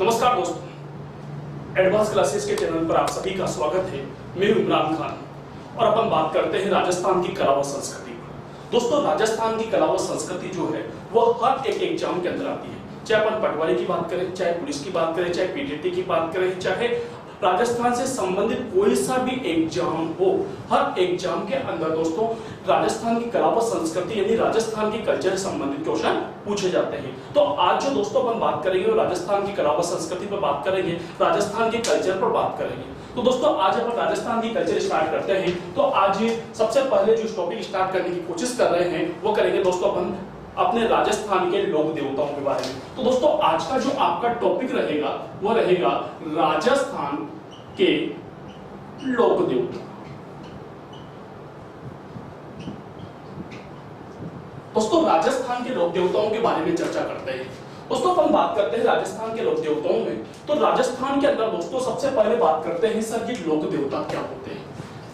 नमस्कार दोस्तों, advance classes के चैनल पर आप सभी का स्वागत है। मैं इमरान खान और अपन बात करते हैं राजस्थान की कला व संस्कृति पर। दोस्तों, राजस्थान की कला व संस्कृति जो है वह हर एक एग्जाम के अंदर आती है। चाहे अपन पटवारी की बात करें, चाहे पुलिस की बात करें, चाहे पीटीटी की बात करें, चाहे राजस्थान से संबंधित कोई सा भी एग्जाम हो, हर एग्जाम के अंदर दोस्तों राजस्थान की कला व संस्कृति यानी राजस्थान की कल्चर से संबंधित क्वेश्चन पूछे जाते हैं। तो आज जो दोस्तों अपन बात करेंगे वो राजस्थान की कला व संस्कृति पर बात करेंगे, राजस्थान के कल्चर पर बात करेंगे। तो दोस्तों आज अपन राजस्थान की कल्चर स्टार्ट करते हैं। तो आज सबसे पहले जो टॉपिक स्टार्ट करने की कोशिश कर रहे हैं वो करेंगे दोस्तों अपन अपने राजस्थान के लोक देवताओं के बारे में। तो दोस्तों आज का जो आपका टॉपिक रहेगा वो रहेगा राजस्थान के लोक देवता। दोस्तों राजस्थान के लोक देवताओं के बारे में चर्चा करते हैं। दोस्तों अपन बात करते हैं राजस्थान के लोक देवताओं में। तो राजस्थान के अंदर दोस्तों सबसे पहले बात करते हैं सर ये लोक देवता क्या होते हैं,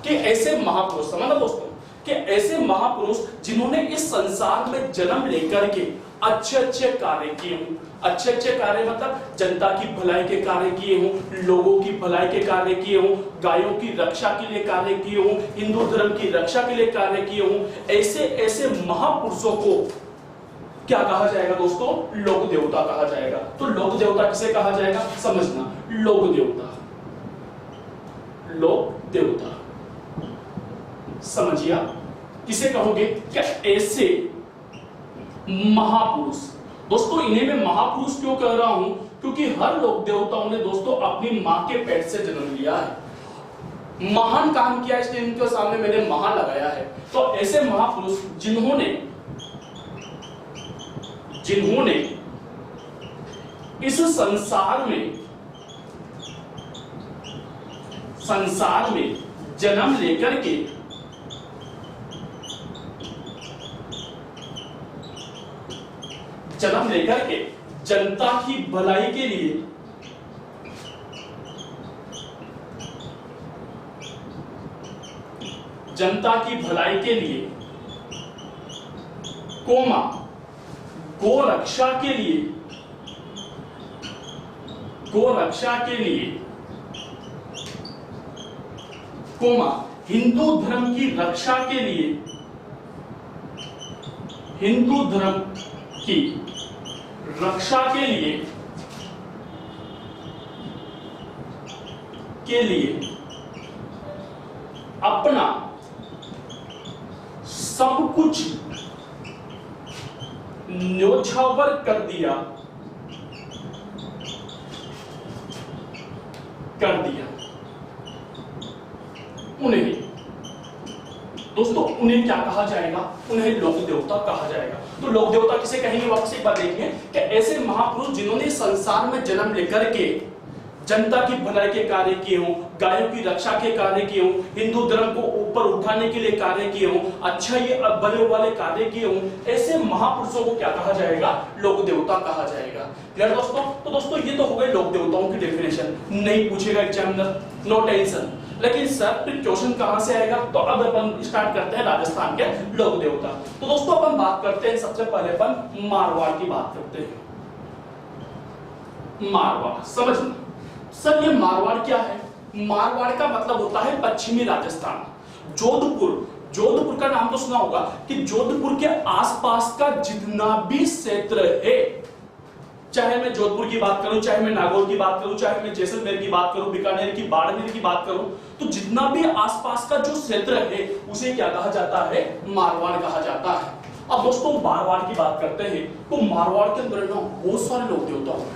कि ऐसे महापुरुष समझना दोस्तों कि ऐसे महापुरुष जिन्होंने इस संसार में जन्म लेकर के अच्छे अच्छे कार्य किए हों। अच्छे अच्छे कार्य मतलब जनता की भलाई के कार्य किए हों, लोगों की भलाई के कार्य किए हों, गायों की रक्षा के लिए कार्य किए हों, हिंदू धर्म की रक्षा के लिए कार्य किए हों। ऐसे ऐसे महापुरुषों को क्या कहा जाएगा दोस्तों? लोक देवता कहा जाएगा। तो लोक देवता किसे कहा जाएगा समझना, लोक देवता, लोक देवता समझिए किसे कहोगे? क्या ऐसे महापुरुष। दोस्तों इन्हें मैं महापुरुष क्यों कह रहा हूं? क्योंकि हर लोक देवताओं ने दोस्तों अपनी मां के पेट से जन्म लिया है, महान काम किया, इसलिए इनके सामने मैंने महान लगाया है। तो ऐसे महापुरुष जिन्होंने इस संसार में जन्म लेकर के जनता की भलाई के लिए कोमा गोरक्षा के लिए कोमा हिंदू धर्म की रक्षा के लिए अपना सब कुछ न्योछावर कर दिया उन्हें दोस्तों उन्हें क्या कहा जाएगा? उन्हें लोक देवता कहा जाएगा। तो लोक देवता किसे कहेंगे? वापस एक बार देखिए कि ऐसे महापुरुष जिन्होंने संसार में जन्म लेकर के जनता की भलाई के कार्य किए हों, गायों की रक्षा के कार्य किए हों, हिंदू धर्म को ऊपर उठाने के लिए कार्य किए हों, अच्छा ये भले वाले कार्य किए हों, ऐसे महापुरुषों को क्या कहा जाएगा? लोक देवता कहा जाएगा। क्लियर दोस्तों? तो दोस्तों ये तो हो गए लोक देवताओं की डेफिनेशन, नहीं पूछेगा एग्जामिनर, नो टेंशन। लेकिन सर फिर क्वेश्चन कहां से आएगा? तो अब अपन स्टार्ट करते हैं राजस्थान के लोक देवता। तो दोस्तों अपन बात करते हैं, सबसे पहले अपन मारवाड़ की बात करते हैं। मारवाड़ समझना सर, ये मारवाड़ क्या है? मारवाड़ का मतलब होता है पश्चिमी राजस्थान। जोधपुर का नाम तो सुना होगा कि जोधपुर के आसपास का जितना भी क्षेत्र है, चाहे मैं जोधपुर की बात करूं, चाहे मैं नागौर की बात करूं, चाहे मैं जैसलमेर की बात करूं, बीकानेर की, बाड़मेर की बात करूं, तो जितना भी आसपास का जो क्षेत्र है उसे क्या कहा जाता है? मारवाड़ कहा जाता है। अब दोस्तों मारवाड़ की बात करते हैं तो मारवाड़ के अंदर ना बहुत सारे लोक देवता हुए,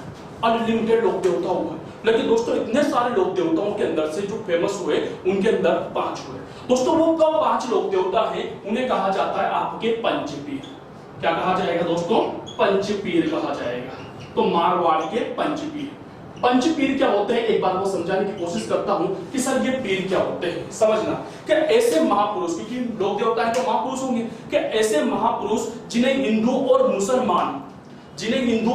अनलिमिटेड लोक देवता हुए। लेकिन दोस्तों इतने सारे लोक देवताओं के अंदर से जो फेमस हुए उनके अंदर 5 हुए। दोस्तों वो कब 5 लोक देवता हैं? उन्हें कहा जाता है आपके पंचपीर। क्या कहा जाएगा दोस्तों? पंचपीर कहा जाएगा। तो मारवाड़ के पंचपीर क्या होते हैं एक बार वो समझाने की कोशिश करता हूं कि सर ये पीर क्या होते हैं। समझना कि ऐसे महापुरुष, क्योंकि लोक देवता है तो महापुरुष होंगे, कि ऐसे महापुरुष जिन्हें हिंदू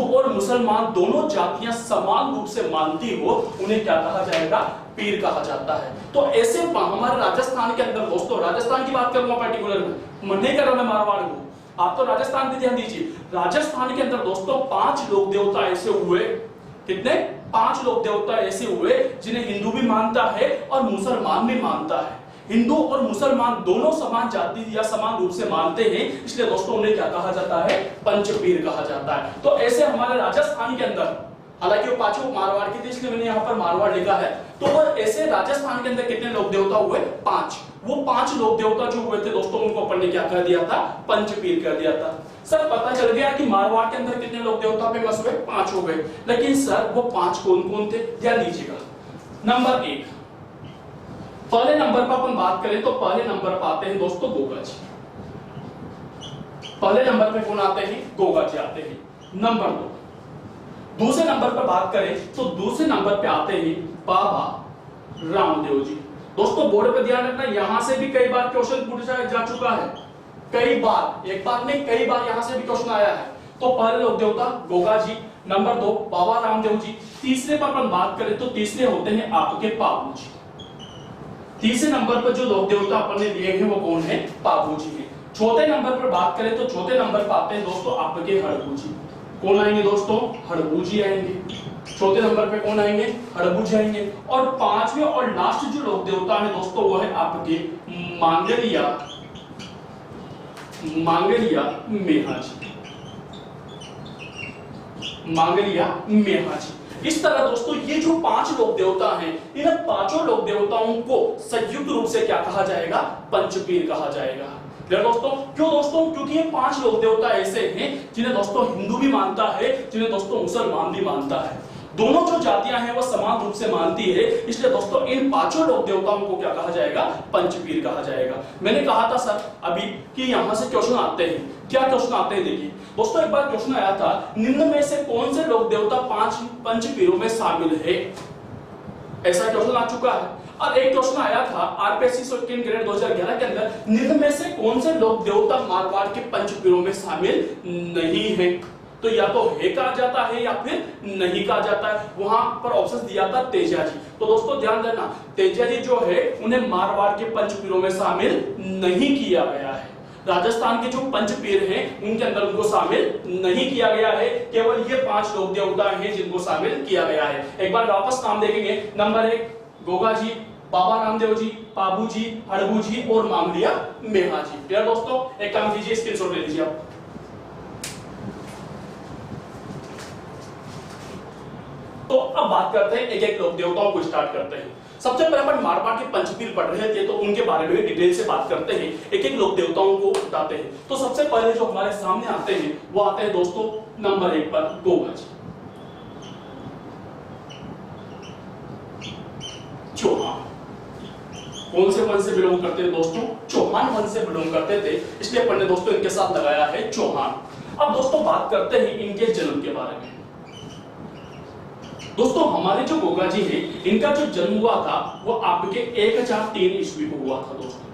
और मुसलमान दोनों जातियां समान रूप से मानती हो, उन्हें क्या कहा जाएगा? पीर कहा जाता है। तो ऐसे हमारे राजस्थान के अंदर दोस्तों, राजस्थान की बात करूंगा पर्टिकुलर में, मन नहीं कर रहा मैं मारवाड़ को, आप तो राजस्थान पे ध्यान दीजिए। राजस्थान के अंदर दोस्तों 5 लोक देवता ऐसे हुए कितने? 5 लोक देवता ऐसे हुए जिन्हें हिंदू भी मानता है और मुसलमान भी मानता है। हिंदू और मुसलमान दोनों समान जाति या समान रूप से मानते हैं, इसलिए दोस्तों उन्हें क्या कहा जाता है? पंचपीर कहा जाता है। तो ऐसे हमारे राजस्थान के अंदर, हालांकि वो पांचों मारवाड़ के थे इसलिए मैंने यहाँ पर मारवाड़ लिखा है, तो वो ऐसे राजस्थान के अंदर कितने लोक देवता हुए? 5। वो 5 लोक देवता जो हुए थे दोस्तों, उनको अपन ने क्या कर दिया था? पंचपीर कर दिया था। सर पता चल गया कि मारवाड़ के अंदर कितने लोक देवता फेमस हुए? 5 हो गए, लेकिन सर वो 5 कौन कौन थे? ध्यान दीजिएगा। नंबर 1, पहले नंबर पर अपन बात करें तो पहले नंबर पर आते हैं दोस्तों गोगा जी। पहले नंबर पे कौन आते हैं? गोगा जी आते हैं। नंबर 2, दूसरे नंबर पर बात करें तो दूसरे नंबर पे आते हैं बाबा रामदेव जी। दोस्तों बोर्ड पे ध्यान रखना, यहां से भी कई बार क्वेश्चन पूछा जा चुका है, कई बार, एक बार नहीं कई बार यहां से भी क्वेश्चन आया है। तो पहले लोक देवता गोगा जी, नंबर 2 बाबा रामदेव जी। तीसरे पर अपन बात करें तो तीसरे होते हैं आपके पाबू जी। तीसरे नंबर पर जो लोक देवता अपन ने लिए हैं वो कौन है? पाबू जी है। चौथे नंबर पर बात करें तो चौथे नंबर पर आते हैं दोस्तों आपके हड़बू जी। कौन आएंगे दोस्तों? हड़बू जी आएंगे। चौथे नंबर पे कौन आएंगे? हड़बू जी आएंगे। और पांचवें और लास्ट जो लोक देवता है दोस्तों वो है आपके मांगलिया मेहा जी। मांगलिया मेहा जी। इस तरह दोस्तों ये जो 5 लोक देवता हैं, इन पांचों लोक देवताओं को संयुक्त रूप से क्या कहा जाएगा? पंचपीर कहा जाएगा। दोस्तों क्यों दोस्तों? क्योंकि ये 5 लोक देवता ऐसे हैं जिन्हें दोस्तों हिंदू भी मानता है, जिन्हें दोस्तों मुसलमान भी मानता है। दोनों जो जातियां हैं वो समान रूप से मानती है, इसलिए दोस्तों इन 5 लोक देवताओं को क्या कहा जाएगा? पंचपीर कहा जाएगा। मैंने कहा था सर अभी कि यहां से क्वेश्चन आते हैं। क्या क्वेश्चन आते हैं? देखिए दोस्तों, एक बार क्वेश्चन आया था, निम्न में से कौन से लोक देवता 5 पंचपीरों में शामिल है? ऐसा क्वेश्चन आ चुका है। और एक क्वेश्चन आया था आरपीएससी सेकंड ग्रेड 2011 के अंदर, निम्न में से कौन से लोक देवता मारवाड़ के पंचपीरों में शामिल नहीं है? तो या तो है कहा जाता है या फिर नहीं कहा जाता है। वहां पर ऑप्शन दिया था तेजा जी। तो दोस्तों ध्यान देना, तेजा जी जो है उन्हें मारवाड़ के पंचपीरों में शामिल नहीं किया गया है। राजस्थान के जो पंचपीर हैं उनके अंदर उनको शामिल नहीं किया गया है। केवल ये 5 लोक देवता हैं जिनको शामिल किया गया है। एक बार वापस नाम देखेंगे। नंबर 1 गोगा जी, बाबा रामदेव जी, पाबू जी, हड़बू जी और मांगलिया मेहा जी। क्लियर दोस्तों? एक काम कीजिए, स्क्रीनशॉट ले लीजिए आप। तो अब बात करते हैं एक एक लोक देवताओं को स्टार्ट करते हैं। सबसे पहले अपन मारवाड़ के पंचपीर पढ़ रहे थे तो उनके बारे में डिटेल से बात करते हैं, एक एक लोक देवताओं को बताते हैं। तो सबसे पहले जो हमारे सामने आते हैं वो आते हैं दोस्तों नंबर 1 पर गोगा जी। चौहान। कौन से वंश से बिलोंग करते हैं दोस्तों? चौहान वंश से बिलोंग करते थे, इसलिए अपन ने दोस्तों इनके साथ लगाया है चौहान। अब दोस्तों बात करते हैं इनके जन्म के बारे में। दोस्तों हमारे जो गोगा जी हैं, इनका जो जन्म हुआ था वो आपके 1003 ईस्वी को हुआ था दोस्तों।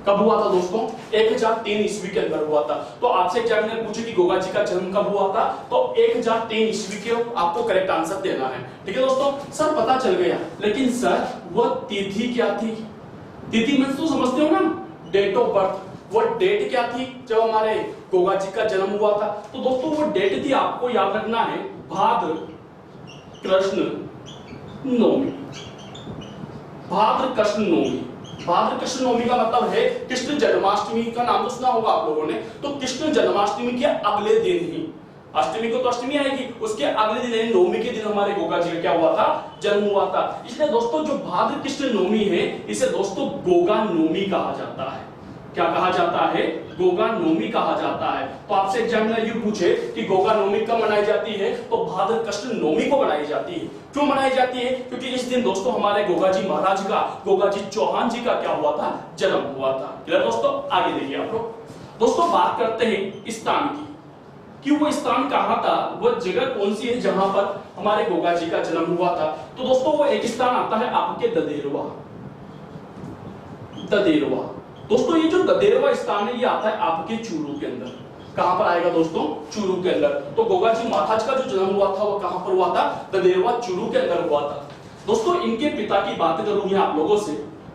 कब हुआ था दोस्तों? 1003 ईस्वी के अंदर हुआ था। तो आपसे एग्जामिनर पूछे कि गोगा जी का जन्म कब हुआ था, तो 1003 ईस्वी के आपको करेक्ट आंसर देना है। ठीक है दोस्तों? सर पता चल गया, लेकिन सर वो तिथि क्या थी? तिथि मींस तो समझते हो ना, डेट ऑफ बर्थ। वो डेट क्या थी जब हमारे गोगा जी का जन्म हुआ था? तो दोस्तों वो डेट थी, आपको याद रखना है, भाद्र कृष्ण नवमी। भाद्र कृष्ण नवमी। भाद्र कृष्ण नवमी का मतलब है कृष्ण जन्माष्टमी। का नाम तो सुना होगा आप लोगों ने। तो कृष्ण जन्माष्टमी के अगले दिन ही, अष्टमी को तो अष्टमी आएगी, उसके अगले दिन नवमी के दिन हमारे गोगा जी का क्या हुआ था? जन्म हुआ था। इसलिए दोस्तों जो भाद्र कृष्ण नवमी है इसे दोस्तों गोगा नवमी कहा जाता है। क्या कहा जाता है? गोगा नवमी कहा जाता है। तो आपसे एग्जामिनर ये पूछे कि गोगा नवमी कब मनाई जाती है, तो भाद्र कृष्ण नवमी को मनाई जाती है। क्यों मनाई जाती है? क्योंकि इस दिन दोस्तों हमारे गोगा जी महाराज का, गोगा जी चौहान जी का क्या हुआ था? जन्म हुआ था। क्लियर दोस्तों? आगे देखिए आप लोग। दोस्तों बात करते हैं स्थान की, कि वो स्थान कहां था, वो जगह कौन सी है जहां पर हमारे गोगा जी का जन्म हुआ था। तो दोस्तों वो एक स्थान आता है आपके ददेरवा। ददेरवा दोस्तों, ये जो ददेरवा स्थान है ये आता है आपके चूरू के अंदर। कहां पर आएगा दोस्तों? चूरू के अंदर। तो गोगा जी महाराज का जो जन्म हुआ था वो कहां पर हुआ था? ददेरवा चूरू के अंदर हुआ था। दोस्तों इनके पिता की बात करूंगी आप लोगों से,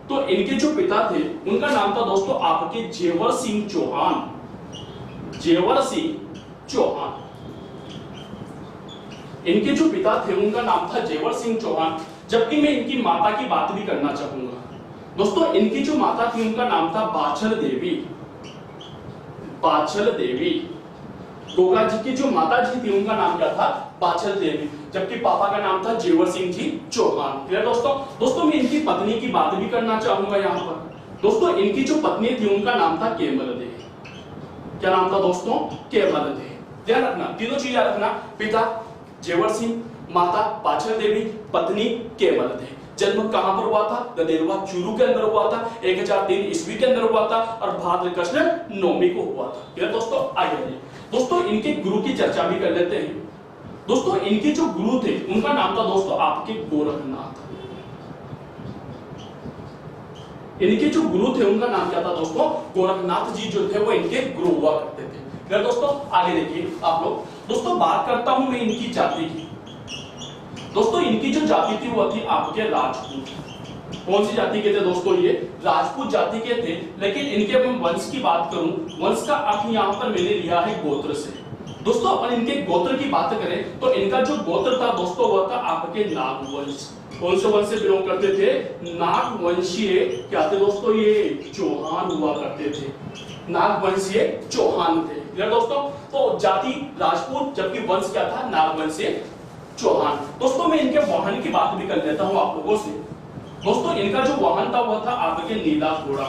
तो इनके जो पिता थे उनका नाम था दोस्तों आपके जेवर सिंह चौहान। जेवर सिंह चौहान। इनके जो पिता थे उनका नाम था जेवर सिंह चौहान, जबकि मैं इनकी माता की बात भी करना चाहूंगा। दोस्तों इनकी जो माता थी उनका नाम था बाछल देवी। बाछल देवी, गोगा जी की जो माता जी थी उनका नाम क्या था? बाछल देवी, जबकि पापा का नाम था जेवर सिंह जी चौहान। क्लियर दोस्तों? दोस्तों मैं इनकी पत्नी की बात भी करना चाहूंगा यहाँ पर। दोस्तों इनकी जो पत्नी थी उनका नाम था केमल देवी। क्या नाम था दोस्तों? केमल देवी। ध्यान रखना, तीनों चीज याद रखना, पिता जेवर सिंह, माता बाछल देवी, पत्नी केमल देवी। जन्म कहां पर हुआ था? गदेरवा चूरू के अंदर हुआ था, 1003 ईस्वी के अंदर हुआ था और भाद्र कृष्ण नवमी को हुआ था। क्लियर दोस्तों? आगे दोस्तों इनके गुरु की चर्चा भी कर लेते हैं। दोस्तों इनके जो गुरु थे उनका नाम था दोस्तों आपके गोरखनाथ। इनके जो गुरु थे उनका नाम क्या था दोस्तों? गोरखनाथ जी जो थे वो इनके गुरु हुआ करते थे। फिर दोस्तों आगे देखिए आप लोग। दोस्तों बात करता हूं मैं इनकी जाति की। दोस्तों इनकी जो जाति थी वो थी आपके राजपूत। कौन सी जाति के थे दोस्तों? ये राजपूत जाति के थे। लेकिन इनके मैं वंश की बात करूं, वंश का अर्थ यहाँ पर मैंने लिया है गोत्र से। दोस्तों अपन इनके गोत्र की बात करें तो इनका जो गोत्र था दोस्तों वो था आपके नागवंश। कौन से वंश से बिलोंग करते थे? नागवंशीय क्या थे दोस्तों? ये चौहान हुआ करते थे। नागवंशीय चौहान थे। क्लियर दोस्तों? तो जाति राजपूत, जबकि वंश क्या था? नागवंशीय चौहान। दोस्तों मैं इनके वाहन की बात भी कर लेता हूं आप लोगों से। दोस्तों इनका जो वाहन था वह था आपके नीला घोड़ा।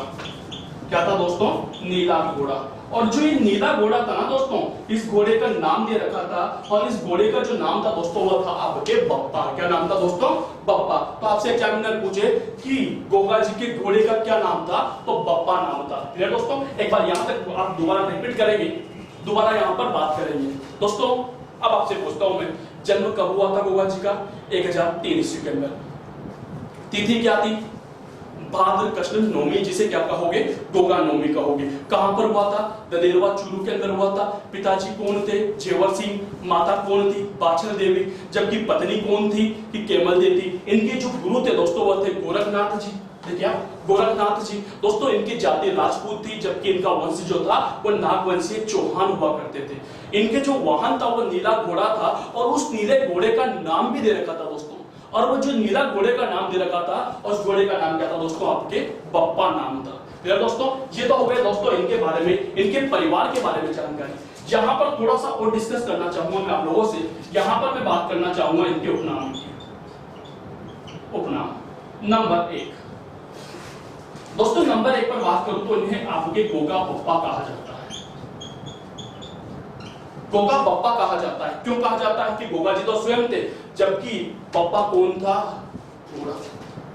क्या था दोस्तों? नीला घोड़ा। और जो ये नीला घोड़ा था ना दोस्तों, इस घोड़े का नाम दे रखा था, और इस घोड़े का जो नाम था दोस्तों वो था आपके बप्पा। क्या नाम था दोस्तों? बप्पा। तो आपसे एग्जामिनर पूछे कि गोगा जी के घोड़े का क्या नाम था, तो बप्पा नाम था। क्लियर दोस्तों? एक बार यहाँ तक आप दोबारा रिपीट करेंगे, दोबारा यहाँ पर बात करेंगे। दोस्तों अब आपसे पूछता हूं मैं, जन्म कब हुआ था गोगा जी का? 1003 ईस्वी के अंदर। तिथि क्या थी? भाद्र कृष्ण नवमी, जिसे क्या कहोगे? गोगा नवमी कहोगे। कहां पर हुआ था? ददेरवा चूरू के अंदर हुआ था। पिताजी कौन थे? जेवर सिंह। माता कौन थी? बाछल देवी। जबकि पत्नी कौन थी? कि केमल देवी थी। इनके जो गुरु थे दोस्तों वो थे गोरखनाथ जी। देखिए गोरखनाथ जी। दोस्तों इनकी जाति राजपूत थी, जबकि इनका वंश जो था वो नागवंशीय चौहान हुआ करते थे। इनके जो वाहन था वो नीला घोड़ा था, और उस नीले घोड़े का नाम भी दे रखा था दोस्तों। और वो जो नीला घोड़े का नाम दे रखा था, उस घोड़े का नाम क्या था दोस्तों? आपके बप्पा नाम था। क्लियर दोस्तों? ये तो हो गया दोस्तों इनके बारे में, इनके परिवार के बारे में जानकारी। यहाँ पर थोड़ा सा और डिस्कस करना चाहूंगा मैं आप लोगों से। यहाँ पर मैं बात करना चाहूंगा इनके उपनाम की। उपनाम नंबर 1। दोस्तों नंबर 1 पर बात करूं तो इन्हें आपके गोगा बप्पा कहा जाता है। गोगा बप्पा कहा जाता है। क्यों कहा जाता है? कि गोगा जी तो स्वयं थे, जबकि बप्पा कौन था? घोड़ा।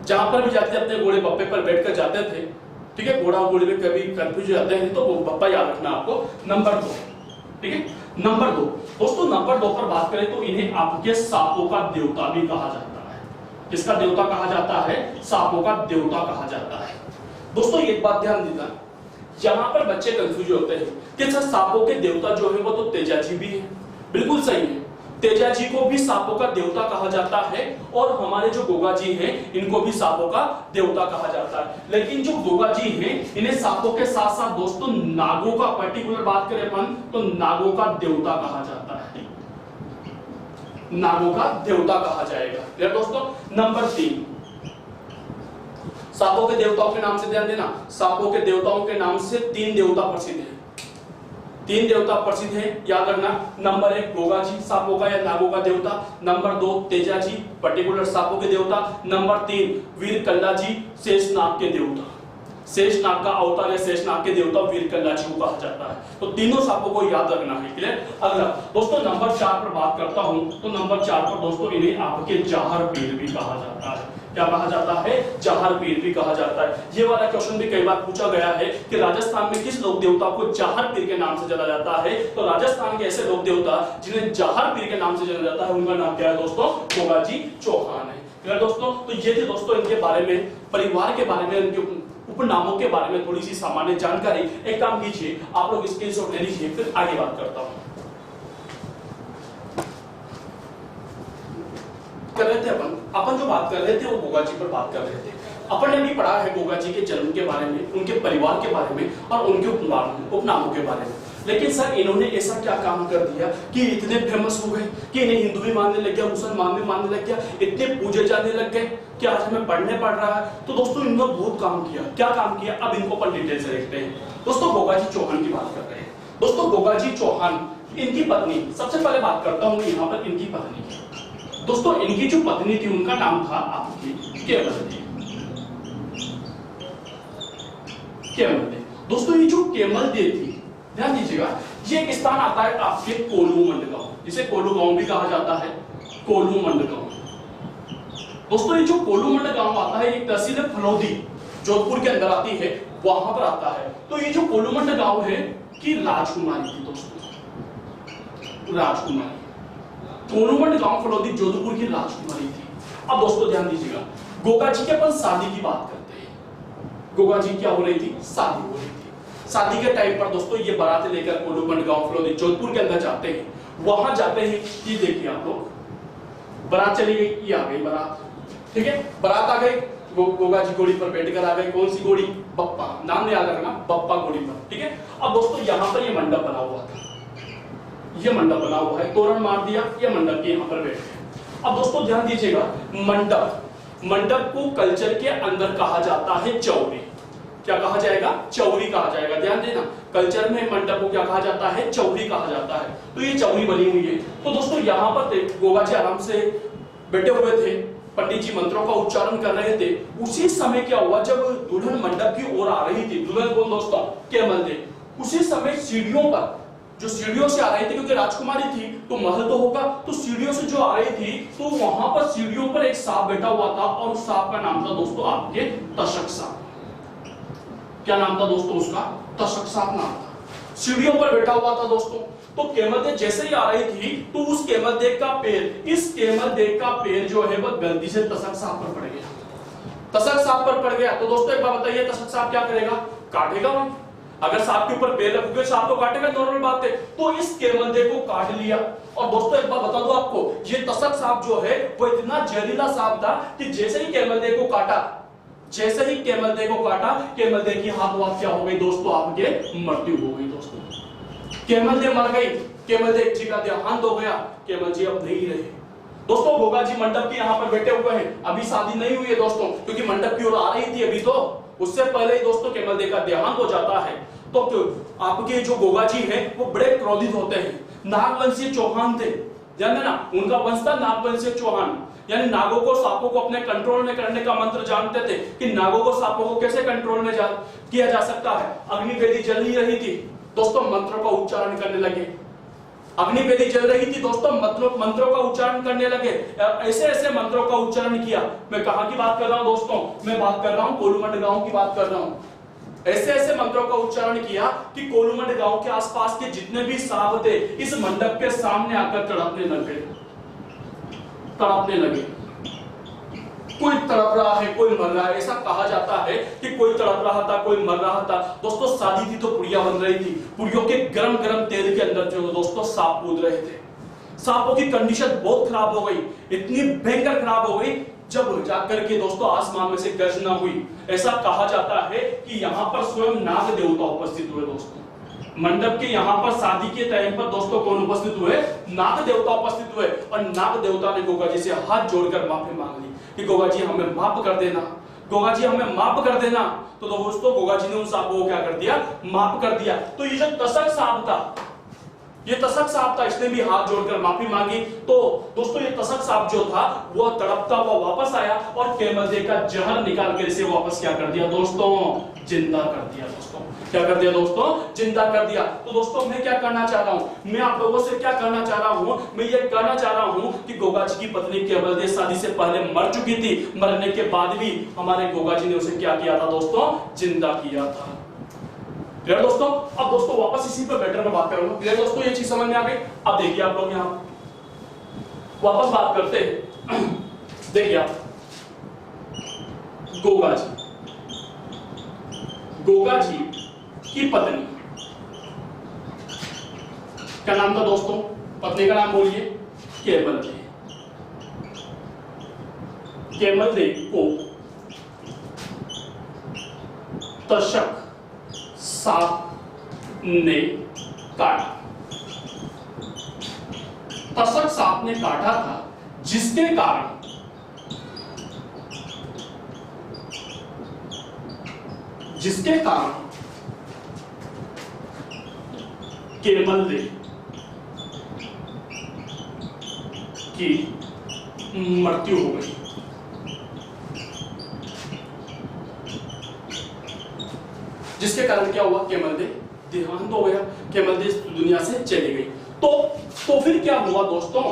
जहां पर भी जाते अपने घोड़े बप्पे पर बैठकर जाते थे। ठीक है, घोड़ा घोड़े में कभी कंफ्यूज हो जाते हैं तो वो बप्पा याद रखना आपको। नंबर 2। ठीक है, नंबर 2। दोस्तों नंबर 2 पर बात करें तो इन्हें आपके सांपों का देवता भी कहा जाता है। किसका देवता कहा जाता है? सांपों का देवता कहा जाता है। दोस्तों एक बात ध्यान देना, यहां पर बच्चे कंफ्यूज होते हैं कि सर सांपों के देवता जो है वो तो तेजा जी भी है। बिल्कुल सही है, तेजा जी को भी सांपों का देवता कहा जाता है, और हमारे जो गोगा जी हैं इनको भी सांपों का देवता कहा जाता है। लेकिन जो गोगा जी हैं इन्हें सांपों के साथ साथ दोस्तों नागों का, पर्टिकुलर बात करें अपन तो नागों का देवता कहा जाता है। नागों का देवता कहा जाएगा। क्लियर दोस्तों? नंबर 3, सांपों के देवताओं के नाम से ध्यान देना। सांपों के देवताओं के नाम से 3 देवता प्रसिद्ध हैं। 3 देवता प्रसिद्ध हैं, याद रखना। नंबर 1 गोगा जी, सांपों का या नागों का देवता। नंबर 2 तेजा जी, पर्टिकुलर सांपों के देवता। नंबर 3 वीरकल्ला जी, शेषनाग के देवता। शेषनाग का अवतार या शेषनाग के देवता वीरकल्ला जी को कहा जाता है। तो तीनों सांपों को याद रखना है। क्लियर? अगला दोस्तों नंबर 4 पर बात करता हूं तो नंबर 4 पर दोस्तों इन्हें आपके जाहर पीर भी कहा जाता है। क्या कहा जाता है? जाहर पीर भी कहा जाता है। ये वाला क्वेश्चन भी कई बार पूछा गया है कि राजस्थान में किस लोक देवता को जाहर पीर के नाम से जाना जाता है। तो राजस्थान के ऐसे लोक देवता जिन्हें जाहर पीर के नाम से जाना जाता है उनका नाम क्या है दोस्तों? गोगा जी चौहान है। क्लियर दोस्तों? तो ये थे दोस्तों इनके बारे में, परिवार के बारे में, इनके उपनामों के बारे में थोड़ी सी सामान्य जानकारी। एक काम कीजिए, आप लोग स्क्रीनशॉट ले लीजिए, फिर आगे बात करता हूं। कर रहे थे अपन जो बात कर रहे थे वो गोगा जी पर बात कर रहे थे। अपन ने भी पढ़ा है गोगा जी के जन्म के बारे में, उनके परिवार के बारे में और उनके उपनामों के बारे में। लेकिन सर इन्होंने ऐसा क्या काम कर दिया कि इतने फेमस हो गए कि इन्हें हिंदू भी मानने लग गया, मुसलमान भी मानने लग गया, इतने पूजे जाने लग गए कि आज हमें पढ़ने पड़ रहा है। तो दोस्तों इन्होंने बहुत काम किया। क्या काम किया, अब इनको अपन डिटेल से देखते हैं। दोस्तों गोगाजी चौहान की बात कर रहे हैं। दोस्तों गोगाजी चौहान, इनकी पत्नी, सबसे पहले बात करता हूं यहाँ पर इनकी पत्नी की। दोस्तों इनकी जो पत्नी थी उनका नाम था आपकी केवल देवी। केवल देवी। दोस्तों ये जो केवल देवी थी, ध्यान दीजिएगा, ये एक स्थान आता है आपके कोल्लू मंडगांव, जिसे कोल्लू गांव भी कहा जाता है, कोल्लू मंडगांव। दोस्तों ये जो कोल्लू मंडगांव आता है, एक तहसील है फलौदी, जोधपुर के अंदर आती है, वहां पर आता है। तो ये जो कोल्लू मंडगांव है की राजकुमारी थी दोस्तों, राजकुमारी। कोल्लू मंडगांव फलौदी जोधपुर की राजकुमारी थी। अब दोस्तों ध्यान दीजिएगा, गोगा जी की अपन शादी की बात करते हैं। गोगा जी क्या हो रही थी, शादी हो रही थी। शादी के टाइम पर दोस्तों ये बारात लेकर कोल्लू मंडगांव फलौदी जोधपुर के अंदर जाते हैं। वहां जाते हैं, ये देखिए आप लोग, बारात चली गई, ये आ गई बारात, ठीक है, बारात आ गई, गोगा जी घोड़ी पर बैठकर आ गए। कौन सी घोड़ी, बप्पा, नाम याद रखना, बप्पा घोड़ी पर, ठीक है। अब दोस्तों यहाँ पर ये मंडप बना हुआ था, ये मंडप बना हुआ है, तोरण मार दिया, ये मंडप के यहाँ पर बैठे। अब दोस्तों ध्यान दीजिएगा, मंडप को कल्चर के अंदर कहा जाता है चौरी। क्या कहा जाएगा, चौरी कहा जाएगा। ध्यान देना, कल्चर में मंडप को क्या कहा जाता है, चौरी कहा जाता है। तो ये चौरी बनी हुई है। तो दोस्तों यहाँ पर गोगा जी आराम से बैठे हुए थे, पंडित जी मंत्रों का उच्चारण कर रहे थे। उसी समय क्या हुआ, जब दुल्हन मंडप की ओर आ रही थी, दुल्हन कौन दोस्तों, केवल देवी, उसी समय सीढ़ियों पर, जो सीढ़ियों से आ रही थी, क्योंकि राजकुमारी थी तो महल तो होगा, तो सीढ़ियों से जो आ रही थी, तो वहां पर सीढ़ियों पर एक सांप बैठा हुआ था, और उस सांप का नाम था दोस्तों आपके तशक सांप। क्या नाम था दोस्तों उसका, तशक सांप नाम था। सीढ़ियों पर बैठा हुआ था दोस्तों। तो केमलदेव जैसे ही आ रही थी, तो उस केमलदेव का पैर, इस केमलदेव का पैर जो है वह गलती से तशक सांप पर पड़ गया, तशक सांप पर पड़ गया। तो दोस्तों एक बात बताइए, तशक सांप क्या करेगा, काटेगा वही। अगर सांप के ऊपर पैर रखोगे, सांप तो काटेगा, नॉर्मल बात है। तो इस केमलदेव को काट लिया। और दोस्तों एक बात बता दो आपको, ये तशक सांप जो है वो इतना जहरीला सांप था कि जैसे ही केमलदेव को काटा, जैसे ही केमलदेव को काटा, केमलदेव की हाथ क्या हो गई दोस्तों, आपके मृत्यु हो गई दोस्तों। केमलदेव मर गई, केमलदेव जी का देहांत हो गया, केमल जी अब नहीं रहे। दोस्तों गोगा जी मंडप के यहाँ पर बैठे हुए हैं, अभी शादी नहीं हुई है दोस्तों, क्योंकि मंडप की ओर आ रही थी अभी, तो उससे पहले ही दोस्तों केमलदेव का देहांत हो जाता है। तो आपके जो गोगा जी हैं वो बड़े क्रोधित होते हैं। नागवंशीय चौहान थे, ध्यान देना, उनका वंश था नागवंशीय चौहान, यानी नागों को, सांपों को अपने कंट्रोल में करने का मंत्र जानते थे कि नागों को, सांपों को कैसे कंट्रोल में किया जा सकता है। अग्निवेदी जल नहीं रही थी दोस्तों, मंत्रों का उच्चारण करने लगे। अग्निवेदी जल रही थी दोस्तों, मंत्रों का उच्चारण करने लगे। ऐसे ऐसे मंत्रों का उच्चारण किया। मैं कहां की बात कर रहा हूं दोस्तों, मैं बात कर रहा हूं कोल्लू मंडगांव की बात कर रहा हूं। ऐसे ऐसे मंत्रों का उच्चारण किया कि कोल्लू मंडगांव के आसपास के जितने भी सांप थे, इस मंडप के सामने आकर तड़पने लगे, तड़पने लगे। कोई तड़प रहा है, कोई मर रहा है, ऐसा कहा जाता है कि कोई तड़प रहा था, कोई मर रहा था। दोस्तों शादी थी तो पुड़िया बन रही थी, पुड़ियों के गरम गरम तेल के अंदर जो दोस्तों सांप कूद रहे थे। सांपों की कंडीशन बहुत खराब हो गई, इतनी भयंकर खराब हो गई, जब जाकर के दोस्तों आसमान में से गर्जना हुई। ऐसा कहा जाता है कि यहाँ पर स्वयं नाग देवता उपस्थित हुए दोस्तों। मंडप के यहाँ पर शादी के टाइम पर दोस्तों कौन उपस्थित हुए, नाग देवता उपस्थित हुए। और नाग देवता ने गोगा जी से हाथ जोड़कर माफी मांग ली कि गोगा जी हमें माफ कर देना, गोगा जी हमें माफ कर देना। तो दोस्तों गोगा जी ने उन सांपों को क्या कर दिया, माफ कर दिया। तो ये जो तशक सांप था, ये तशक सांप था, इसने भी हाथ जोड़कर माफी मांगी। तो दोस्तों ये तशक सांप जो था वो तड़पता हुआ वापस आया और केमलदेव का जहर निकाल कर इसे वापस क्या कर दिया दोस्तों, जिंदा कर दिया दोस्तों। क्या कर दिया दोस्तों, जिंदा कर दिया। तो दोस्तों मैं क्या करना चाह रहा हूं, मैं आप लोगों से क्या करना चाह रहा हूं, मैं ये कहना चाह रहा हूं कि गोगा जी की पत्नी केवलदेव शादी से पहले मर चुकी थी, मरने के बाद भी हमारे गोगा जी ने उसे क्या किया था दोस्तों, जिंदा किया था। क्लियर दोस्तों। अब दोस्तों वापस इसी पर बेटर में बात करूंगा। क्लियर दोस्तों, ये चीज समझ में आ गई। अब देखिए आप लोग यहाँ वापस बात करते हैं। देखिए आप गोगा जी की पत्नी, क्या नाम था दोस्तों, पत्नी का नाम बोलिए, केवलदेव। केवलदेव को तशक सांप ने काटा, तसक सांप ने काटा था जिसके कारण केमल्दे की मृत्यु हो गई। जिसके कारण क्या हुआ, केमल्दे देहांत हो गया, केमल्दे इस दुनिया से चली गई। तो फिर क्या हुआ दोस्तों,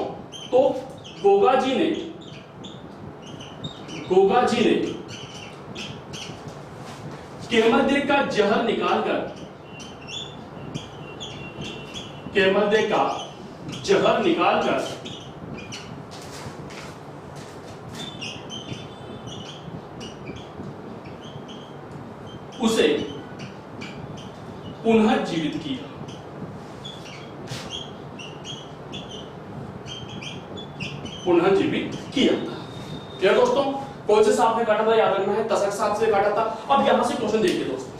तो गोगा जी ने केमल्दे का जहर निकालकर उसे पुनः जीवित किया। यार दोस्तों, कौन से सांप ने काटा था याद रखना है, तसक सांप से काटा था। अब यहां से क्वेश्चन देखिए दोस्तों,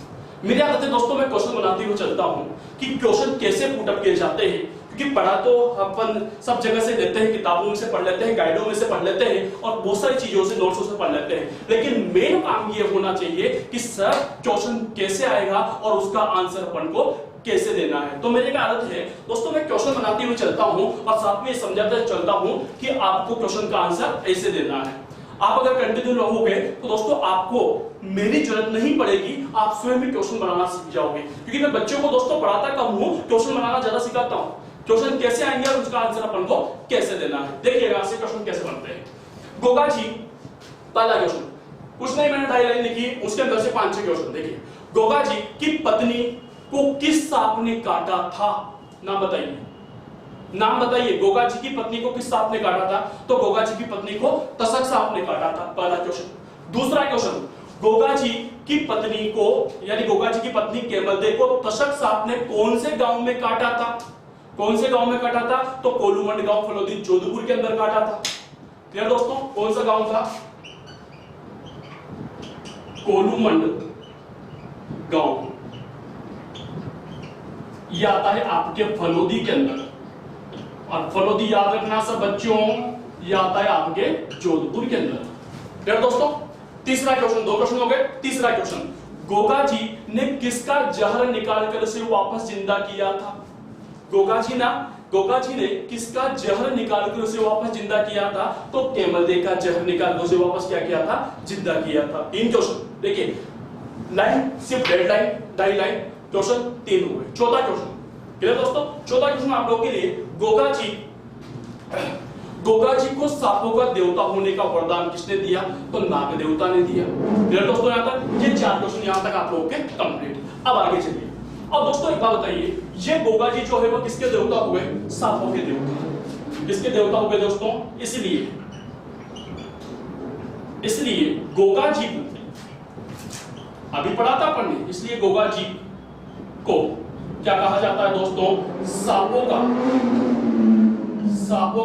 मेरी आदत है दोस्तों, मैं क्वेश्चन बनाते हुए चलता हूं कि क्वेश्चन कैसे पुट अप किए जाते हैं, क्योंकि पढ़ा तो अपन सब जगह से लेते हैं, किताबों में से पढ़ लेते हैं, गाइडों में से पढ़ लेते हैं और बहुत सारी चीजों से, नोट्सों से पढ़ लेते हैं, लेकिन मेन काम ये होना चाहिए कि सर क्वेश्चन कैसे आएगा और उसका आंसर अपन को कैसे देना है। तो मेरी आदत है दोस्तों, मैं क्वेश्चन बनाते हुए चलता हूं और साथ में समझाते चलता हूं कि आपको क्वेश्चन का आंसर ऐसे देना है। आप अगर कंटिन्यू रहोगे तो दोस्तों आपको मेरी जरूरत नहीं पड़ेगी, आप स्वयं भी क्वेश्चन बनाना सीख जाओगे, क्योंकि मैं बच्चों को दोस्तों पढ़ाता कम हूं, क्वेश्चन बनाना ज्यादा सिखाता हूं। क्वेश्चन कैसे आएंगे और उसका आंसर अपन को कैसे देना है, देखिएगा से क्वेश्चन कैसे बनते हैं। गोगा जी, पहला क्वेश्चन कुछ नहीं, मैंने 2.5 लाइन लिखी, उसके अंदर से 5-6 क्वेश्चन देखिए। गोगा जी की पत्नी को किस सांप ने काटा था, नाम बताइए, नाम बताइए। गोगा जी की पत्नी को किस सांप ने काटा था, तो गोगा जी की पत्नी को तसक सांप ने काटा था, पहला क्वेश्चन। दूसरा क्वेश्चन, गोगा जी की पत्नी को, यानी गोगा जी की पत्नी केमल्दे को तसक सांप ने कौन से गांव में काटा था, कौन से गांव में काटा था, तो कोलूमंड गांव फलोदी जोधपुर के अंदर काटा था। क्लियर दोस्तों, कौन सा गांव था, कोलूमंड गांव, ये आता है आपके फलोदी के अंदर, और फलोदी याद रखना सब बच्चों, ये आता है आपके जोधपुर के अंदर। क्लियर दोस्तों, तीसरा क्वेश्चन, 2 क्वेश्चन हो गए। तीसरा क्वेश्चन, गोगा जी ने किसका जहर निकालकर उसे वापस जिंदा किया था, गोगा जी ने किसका जहर निकालकर उसे वापस जिंदा किया था, तो केमल्दे का जहर निकालकर उसे वापस क्या किया था, जिंदा किया था। 3 क्वेश्चन देखिए, लाइन सिर्फ 1.5 लाइन, 2.5 लाइन, क्वेश्चन 3 हो गए। चौथा क्वेश्चन, क्लियर दोस्तों, चौथा क्वेश्चन आप लोगों के लिए, गोगा जी को सांपों का देवता होने का वरदान किसने दिया, तो नाग देवता ने दिया। क्लियर दोस्तों, यहां तक ये 4 क्वेश्चन यहां तक आप लोगों के कंप्लीट। अब आगे चलिए। अब दोस्तों एक बात बताइए, ये गोगा जी जो है वो किसके देवता हुए, सांपों के देवता। किसके देवता हुए दोस्तों, इसलिए गोगा जी को अभी पढ़ा था पढ़ने, इसलिए गोगा जी को क्या कहा जाता है दोस्तों, सांपों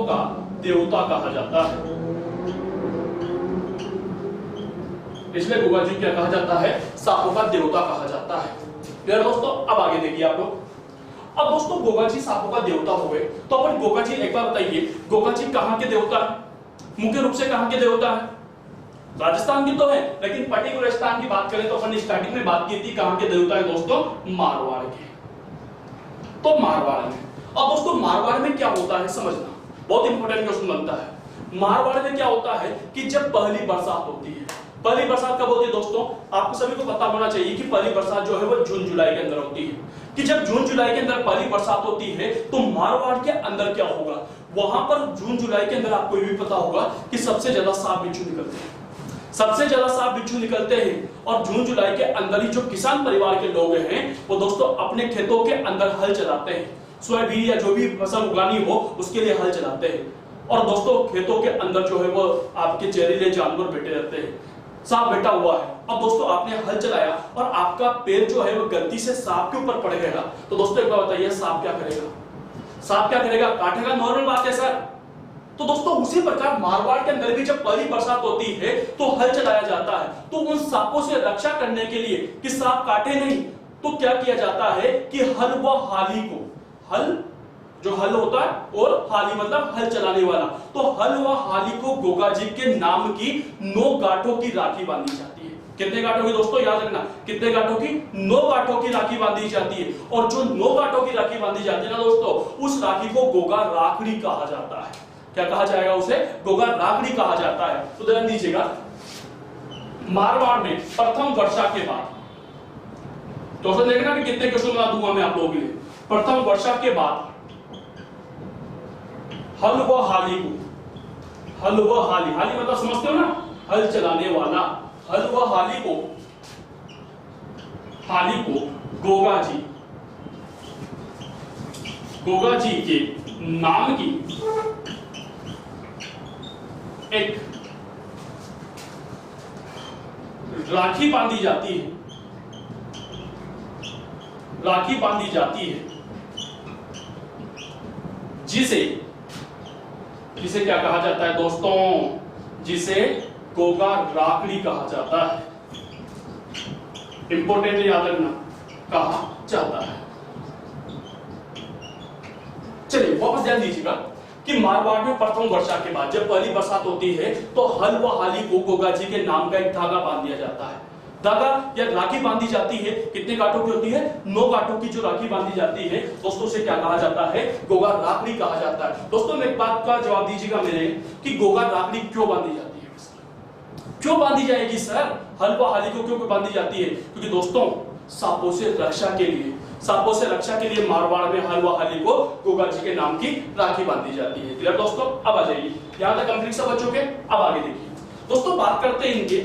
का देवता कहा जाता है। इसलिए गोगा जी क्या कहा जाता है, सांपों का देवता कहा जाता है। क्लियर दोस्तों, अब आगे देखिए आप लोग। अब दोस्तों गोगा जी सांपों का देवता हो गए, तो अपन गोगा जी एक बार बताइए, गोगा जी कहां के देवता है, मुख्य रूप से कहां के देवता है, राजस्थान की तो है, लेकिन पर्टिकुलर स्थान की बात करें तो अपन स्टार्टिंग में बात की थी कहां के देवता है दोस्तों, मारवाड़ के। तो मारवाड़ में, अब दोस्तों मारवाड़ में क्या होता है समझना, बहुत इंपॉर्टेंट क्वेश्चन बनता है। मारवाड़ में क्या होता है कि जब पहली बरसात होती है, पहली बरसात कब होती है दोस्तों, आपको सभी को पता होना चाहिए कि पहली बरसात जो है वो जून जुलाई के अंदर होती है, कि जब जून जुलाई के अंदर पहली बरसात होती है तो मारवाड़ के अंदर क्या होगा, वहां पर जून जुलाई के अंदर आपको ये भी पता होगा कि सबसे ज्यादा सांप बिच्छू निकलते हैं, सबसे ज्यादा सांप बिच्छू निकलते हैं। और जून जुलाई के अंदर ही जो किसान परिवार के लोग हैं वो दोस्तों अपने खेतों के अंदर हल चलाते हैं, सोयाबीन या जो भी फसल उगानी हो उसके लिए हल चलाते हैं। और दोस्तों खेतों के अंदर जो है वो आपके जहरीले जानवर बैठे रहते हैं, सांप बैठा हुआ है। अब दोस्तों आपने हल चलाया और आपका पैर जो है वो गलती से सांप के ऊपर पड़ गया, तो दोस्तों एक बार बताइए सांप क्या करेगा, सांप क्या करेगा, काटेगा, नॉर्मल बात है सर। तो दोस्तों उसी प्रकार मारवाड़ के अंदर भी जब पहली बरसात होती है तो हल चलाया जाता है, तो उन सांपों से रक्षा करने के लिए कि सांप काटे नहीं, तो क्या किया जाता है कि हल व हाली को, हल, जो हल होता है, और हाली मतलब हल चलाने वाला। तो हल व हाली को गोगा जी के नाम की 9 गांठों की राखी बांधी जाती है। कितने गांठों की दोस्तों, याद रखना, कितने गांठों की? 9 गांठों की राखी बांधी जाती है। और जो 9 गांठों की राखी बांधी जाती है ना दोस्तों, उस राखी को गोगा राखड़ी कहा जाता है। क्या कहा जाएगा उसे? गोगा राखड़ी कहा जाता है। तो ध्यान दीजिएगा, मारवाड़ में प्रथम वर्षा के बाद, तो देखना कि कितने क्वेश्चन बना दूंगा मैं आप लोगों के लिए। प्रथम वर्षा के बाद हल व हाली को, हल व हाली, हाली मतलब समझते हो ना, हल चलाने वाला, हल व हाली को गोगा जी के नाम की एक राखी बांधी जाती है, राखी बांधी जाती है, जिसे क्या कहा जाता है दोस्तों? जिसे गोगा राखड़ी कहा जाता है। इंपॉर्टेंट याद रखना, कहा जाता है। चलिए वापस ध्यान दीजिएगा कि मारवाड़ में प्रथम वर्षा के बाद जब पहली बरसात होती है तो हल व हाली को गोगा जी के नाम का एक धागा बांध दिया जाता है। धागा या राखी बांधी जाती है, कितने गांठों की होती है? 9 गांठों की जो राखी बांधी जाती है दोस्तों, से क्या कहा जाता है? गोगा राखड़ी कहा जाता है। दोस्तों एक बात का जवाब दीजिएगा मेरे, कि गोगा राखड़ी क्यों बांधी जाती है? क्यों बांधी जाएगी सर? हल व हाली को क्यों बांधी जाती है? क्योंकि दोस्तों सांपों से रक्षा के लिए, सांपों से रक्षा के लिए मारवाड़ में हल व हाली को गोगा जी के नाम की राखी बांधी जाती है। क्लियर दोस्तों? अब आ जाइए, यहां तक कंप्लीट सब बच्चों के। अब आगे देखिए दोस्तों, बात करते हैं इनके,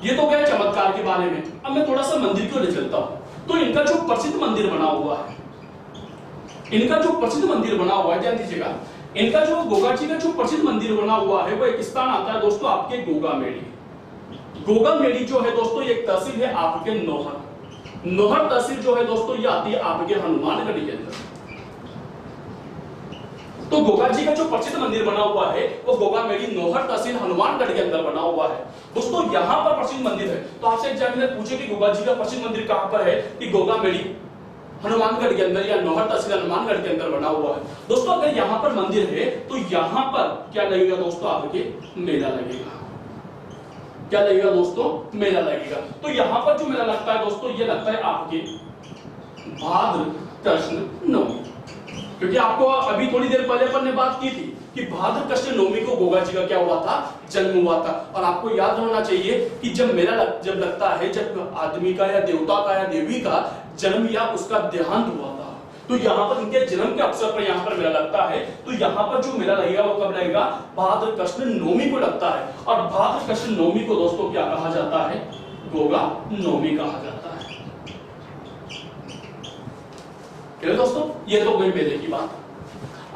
ये तो गया चमत्कार के बारे में। अब मैं थोड़ा सा मंदिर क्यों ले चलता हूं। तो इनका जो प्रसिद्ध मंदिर बना हुआ है, इनका जो प्रसिद्ध मंदिर बना हुआ है, ध्यान दीजिएगा, इनका जो गोगा जी का जो प्रसिद्ध मंदिर बना हुआ है वो एक स्थान आता है दोस्तों आपके गोगा मेड़ी। गोगा मेड़ी जो है दोस्तों एक तहसील है आपके नौहर। नौहर तहसील जो है दोस्तों ये आती है आपके हनुमानगढ़ के अंदर। तो गोगा जी का जो प्रसिद्ध मंदिर बना हुआ है वो गोगा मेड़ी नौहर तहसील हनुमानगढ़ के अंदर बना हुआ है दोस्तों। यहाँ पर प्रसिद्ध मंदिर है। तो आपसे एग्जामिनर पूछे कि गोगा जी का प्रसिद्ध मंदिर कहां पर है, कि गोगा मेड़ी हनुमानगढ़ के अंदर या नौहर तहसील हनुमानगढ़ के अंदर बना हुआ है दोस्तों। अगर यहाँ पर मंदिर है तो यहाँ पर क्या लगेगा दोस्तों? आपके मेला लगेगा। क्या लगेगा दोस्तों? मेला लगेगा। तो यहाँ पर जो मेला लगता है दोस्तों, ये लगता है आपके भाद्र कृष्ण नवमी। क्योंकि आपको अभी थोड़ी देर पहले अपन ने बात की थी कि भाद्र कृष्ण नवमी को गोगा जी का क्या हुआ था? जन्म हुआ था। और आपको याद होना चाहिए कि जब मेला जब लगता है, जब आदमी का या देवता का या देवी का जन्म या उसका देहांत हुआ था, तो यहाँ पर उनके जन्म के अवसर पर यहाँ पर मेला लगता है। तो यहाँ पर जो मेला लगेगा वो कब लगेगा? भाद्र कृष्ण नवमी को लगता है। और भाद्र कृष्ण नवमी को दोस्तों क्या कहा जाता है? गोगा नवमी कहा जाता है। दोस्तों ये तो कोई मेले की बात।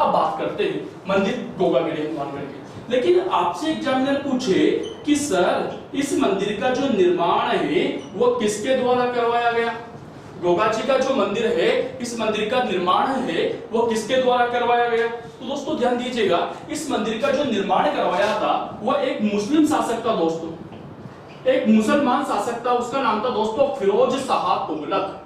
अब बात करते हैं मंदिर गोगा मेड़ी हनुमानगढ़ के। लेकिन आपसे एग्जामिनर पूछे कि सर इस मंदिर का जो निर्माण है वो किसके द्वारा करवाया गया? गोगा जी का जो मंदिर है, इस मंदिर का निर्माण है वो किसके द्वारा करवाया गया? तो दोस्तों ध्यान दीजिएगा, इस मंदिर का जो निर्माण करवाया था वह एक मुस्लिम शासक था दोस्तों, एक मुसलमान शासक था। उसका नाम था दोस्तों फिरोज शाह तुगलक।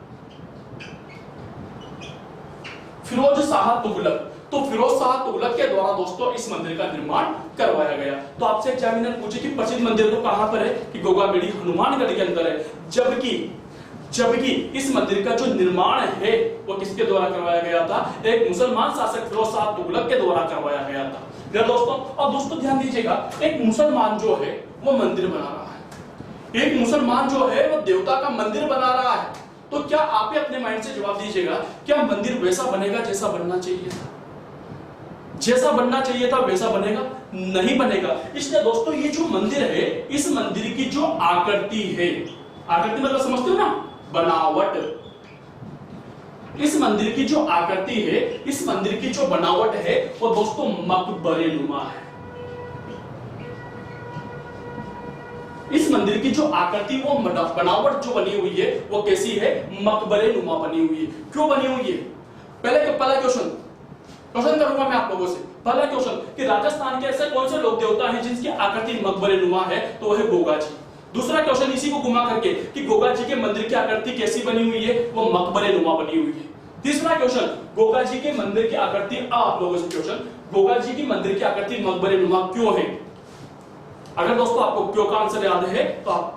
फिरोज शाह तुगलक। तो फिरोज शाह तुगलक के द्वारा दोस्तों इस मंदिर का निर्माण करवाया गया। तो आपसे एग्जामिनर पूछे कि प्रसिद्ध मंदिर तो कहां पर है? कि गोगा मेड़ी हनुमानगढ़ के अंदर है। जबकि इस मंदिर का जो निर्माण है वो किसके द्वारा करवाया गया था? एक मुसलमान शासक फिरोज शाह तुगलक के द्वारा करवाया गया था। दोस्तों और दोस्तों ध्यान दीजिएगा, एक मुसलमान जो है वो मंदिर बना रहा है, एक मुसलमान जो है वो देवता का मंदिर बना रहा है। तो क्या आप ही अपने माइंड से जवाब दीजिएगा, क्या मंदिर वैसा बनेगा जैसा बनना चाहिए था? जैसा बनना चाहिए था वैसा बनेगा? नहीं बनेगा। इसलिए दोस्तों ये जो मंदिर है, इस मंदिर की जो आकृति है, आकृति मतलब समझते हो ना, बनावट, इस मंदिर की जो आकृति है, इस मंदिर की जो बनावट है वो दोस्तों मकबरे नुमा है। इस मंदिर की जो आकृति वो बनावट जो बनी हुई है वो कैसी है? मकबरे नुमा बनी हुई है। क्यों बनी हुई है? पहला क्वेश्चन करूंगा मैं आप लोगों से। पहला क्वेश्चन कि राजस्थान के ऐसे कौन से लोक देवता हैं जिनकी आकृति मकबरे नुमा है? तो वह है गोगा जी। दूसरा क्वेश्चन इसी को घुमा करके कि गोगा जी के मंदिर की आकृति कैसी बनी हुई है? वो मकबरे नुमा बनी हुई है। तीसरा क्वेश्चन, गोगा जी के मंदिर की आकृति, आप लोगों से क्वेश्चन, गोगा जी की मंदिर की आकृति मकबरे नुमा क्यों है? अगर दोस्तों आपको क्यों का आंसर याद है तो आप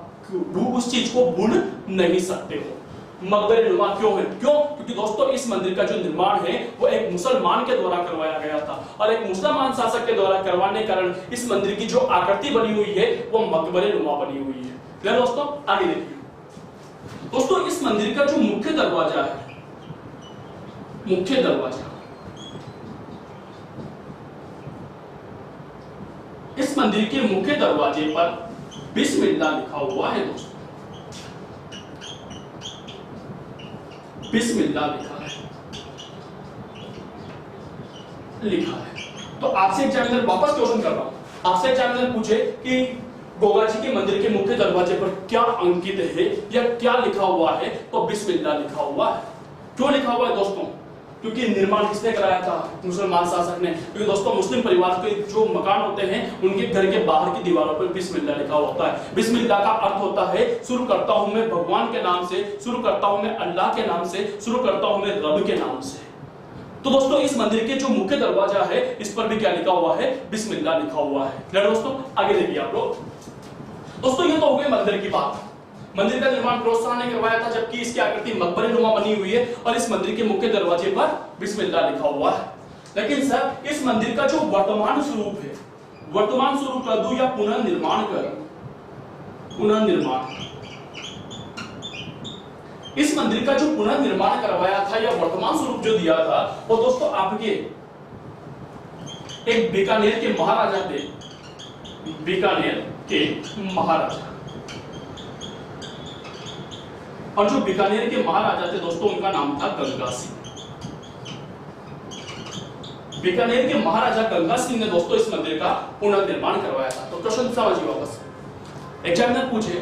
उस चीज को भूल नहीं सकते हो। मकबरे नुमा क्यों है? क्यों? क्योंकि दोस्तों इस मंदिर का जो निर्माण है वो एक मुसलमान के द्वारा करवाया गया था और एक मुसलमान शासक के द्वारा करवाने के कारण इस मंदिर की जो आकृति बनी हुई है वो मकबरे नुमा बनी हुई है। क्लियर दोस्तों? आगे देखिए दोस्तों, इस मंदिर का जो मुख्य दरवाजा है, मुख्य दरवाजा, इस मंदिर के मुख्य दरवाजे पर बिस्मिल्लाह लिखा हुआ है दोस्तों, बिस्मिल्लाह लिखा है। तो आपसे एग्जामिनर वापस क्वेश्चन कर रहा हूं, आपसे एग्जामिनर पूछे कि गोगा जी के मंदिर के मुख्य दरवाजे पर क्या अंकित है या क्या लिखा हुआ है, तो बिस्मिल्लाह लिखा हुआ है। क्यों लिखा हुआ है दोस्तों? क्योंकि निर्माण किसने कराया था? मुसलमान शासक ने। क्योंकि दोस्तों मुस्लिम परिवार के जो मकान होते हैं उनके घर के बाहर की दीवारों पर बिस्मिल्लाह लिखा होता है। बिस्मिल्लाह का अर्थ होता है शुरू करता हूं मैं भगवान के नाम से, शुरू करता हूं मैं अल्लाह के नाम से, शुरू करता हूं मैं रब के नाम से। तो दोस्तों इस मंदिर के जो मुख्य दरवाजा है इस पर भी क्या लिखा हुआ है? बिस्मिल्लाह लिखा हुआ है। क्लियर दोस्तों? आगे देखिए आप लोग। दोस्तों ये तो हो गई मंदिर की बात। मंदिर का निर्माण फिरोज शाह ने करवाया था, जबकि इसकी आकृति मकबरे नुमा बनी हुई है और इस मंदिर के मुख्य दरवाजे पर बिस्मिल्लाह लिखा हुआ है। लेकिन सर इस मंदिर का जो वर्तमान स्वरूप है, वर्तमान स्वरूप कर दूं या पुनर्निर्माण कर? पुनर्निर्माण। इस मंदिर का जो पुनर्निर्माण करवाया था या वर्तमान स्वरूप जो दिया था वो दोस्तों आपके एक बीकानेर के महाराजा थे, बीकानेर के महाराजा। और जो बीकानेर के महाराजा थे दोस्तों उनका नाम था गंगा सिंह। बीकानेर के महाराजा गंगा सिंह ने दोस्तों इस मंदिर का पुनर्निर्माण करवाया था। तो क्वेश्चन समझिए वापस। एग्जामिनर पूछे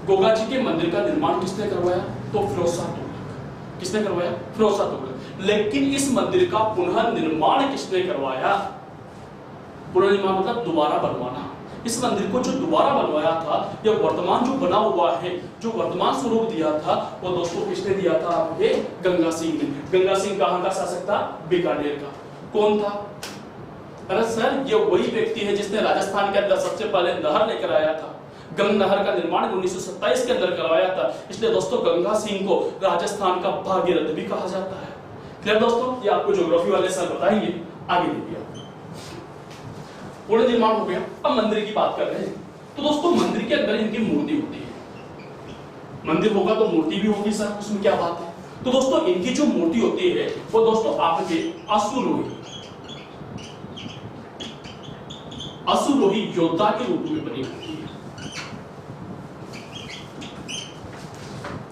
गोगा जी के मंदिर का निर्माण किसने करवाया? तो फिरोज शाह तुगलक। किसने करवाया? फिरोज शाह तुगलक। लेकिन इस मंदिर का पुनर्निर्माण किसने करवाया? पुनर्निर्माण मतलब दोबारा बनवाना। इस मंदिर को जो दोबारा बनवाया था या वर्तमान जो बना हुआ है, जो वर्तमान स्वरूप दिया था वो दोस्तों किसने दिया था? आपके गंगा सिंह ने। गंगा सिंह कहां का शासक था? बीकानेर का। कौन था? अरे सर ये वही व्यक्ति है जिसने राजस्थान के अंदर सबसे पहले नहर लेकर आया था। गंग नहर का निर्माण 1927 के अंदर करवाया था। इसलिए दोस्तों गंगा सिंह को राजस्थान का भागीरथ भी कहा जाता है। क्लियर दोस्तों? ये आपको ज्योग्राफी वाले सर बताएंगे। आगे देखिए, पूर्ण निर्माण हो गया। अब मंदिर की बात कर रहे हैं। तो दोस्तों मंदिर के अंदर इनकी मूर्ति होती है। मंदिर होगा तो मूर्ति भी होगी सर, उसमें क्या बात है? तो दोस्तों इनकी जो मूर्ति होती है वो दोस्तों आपके अश्वरोही योद्धा के रूप में बनी होती है।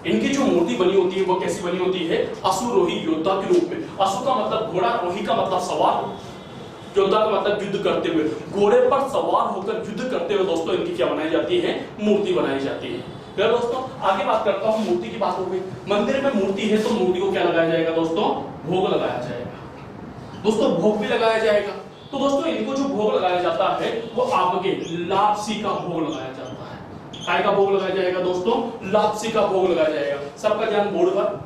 इनकी जो मूर्ति बनी होती है वो कैसी बनी होती है? अश्वरोही योद्धा के रूप में। अश्व का मतलब घोड़ा, रोही का मतलब सवार, योद्धा का मतलब युद्ध करते हुए, घोड़े पर सवार होकर युद्ध करते हुए दोस्तों इनकी क्या बनाई जाती है? मूर्ति बनाई जाती है। फिर दोस्तों आगे बात करता हूं, मूर्ति की बात हो गई। मंदिर में मूर्ति है तो मूर्ति को क्या लगाया जाएगा दोस्तों? भोग लगाया जाएगा। दोस्तों भोग भी लगाया जाएगा। तो दोस्तों इनको जो भोग लगाया जाता है वो आपके लापसी का भोग लगाया जाता है। काय का भोग लगाया जाएगा दोस्तों? लापसी का भोग लगाया जाएगा। सबका ध्यान बोर्ड पर।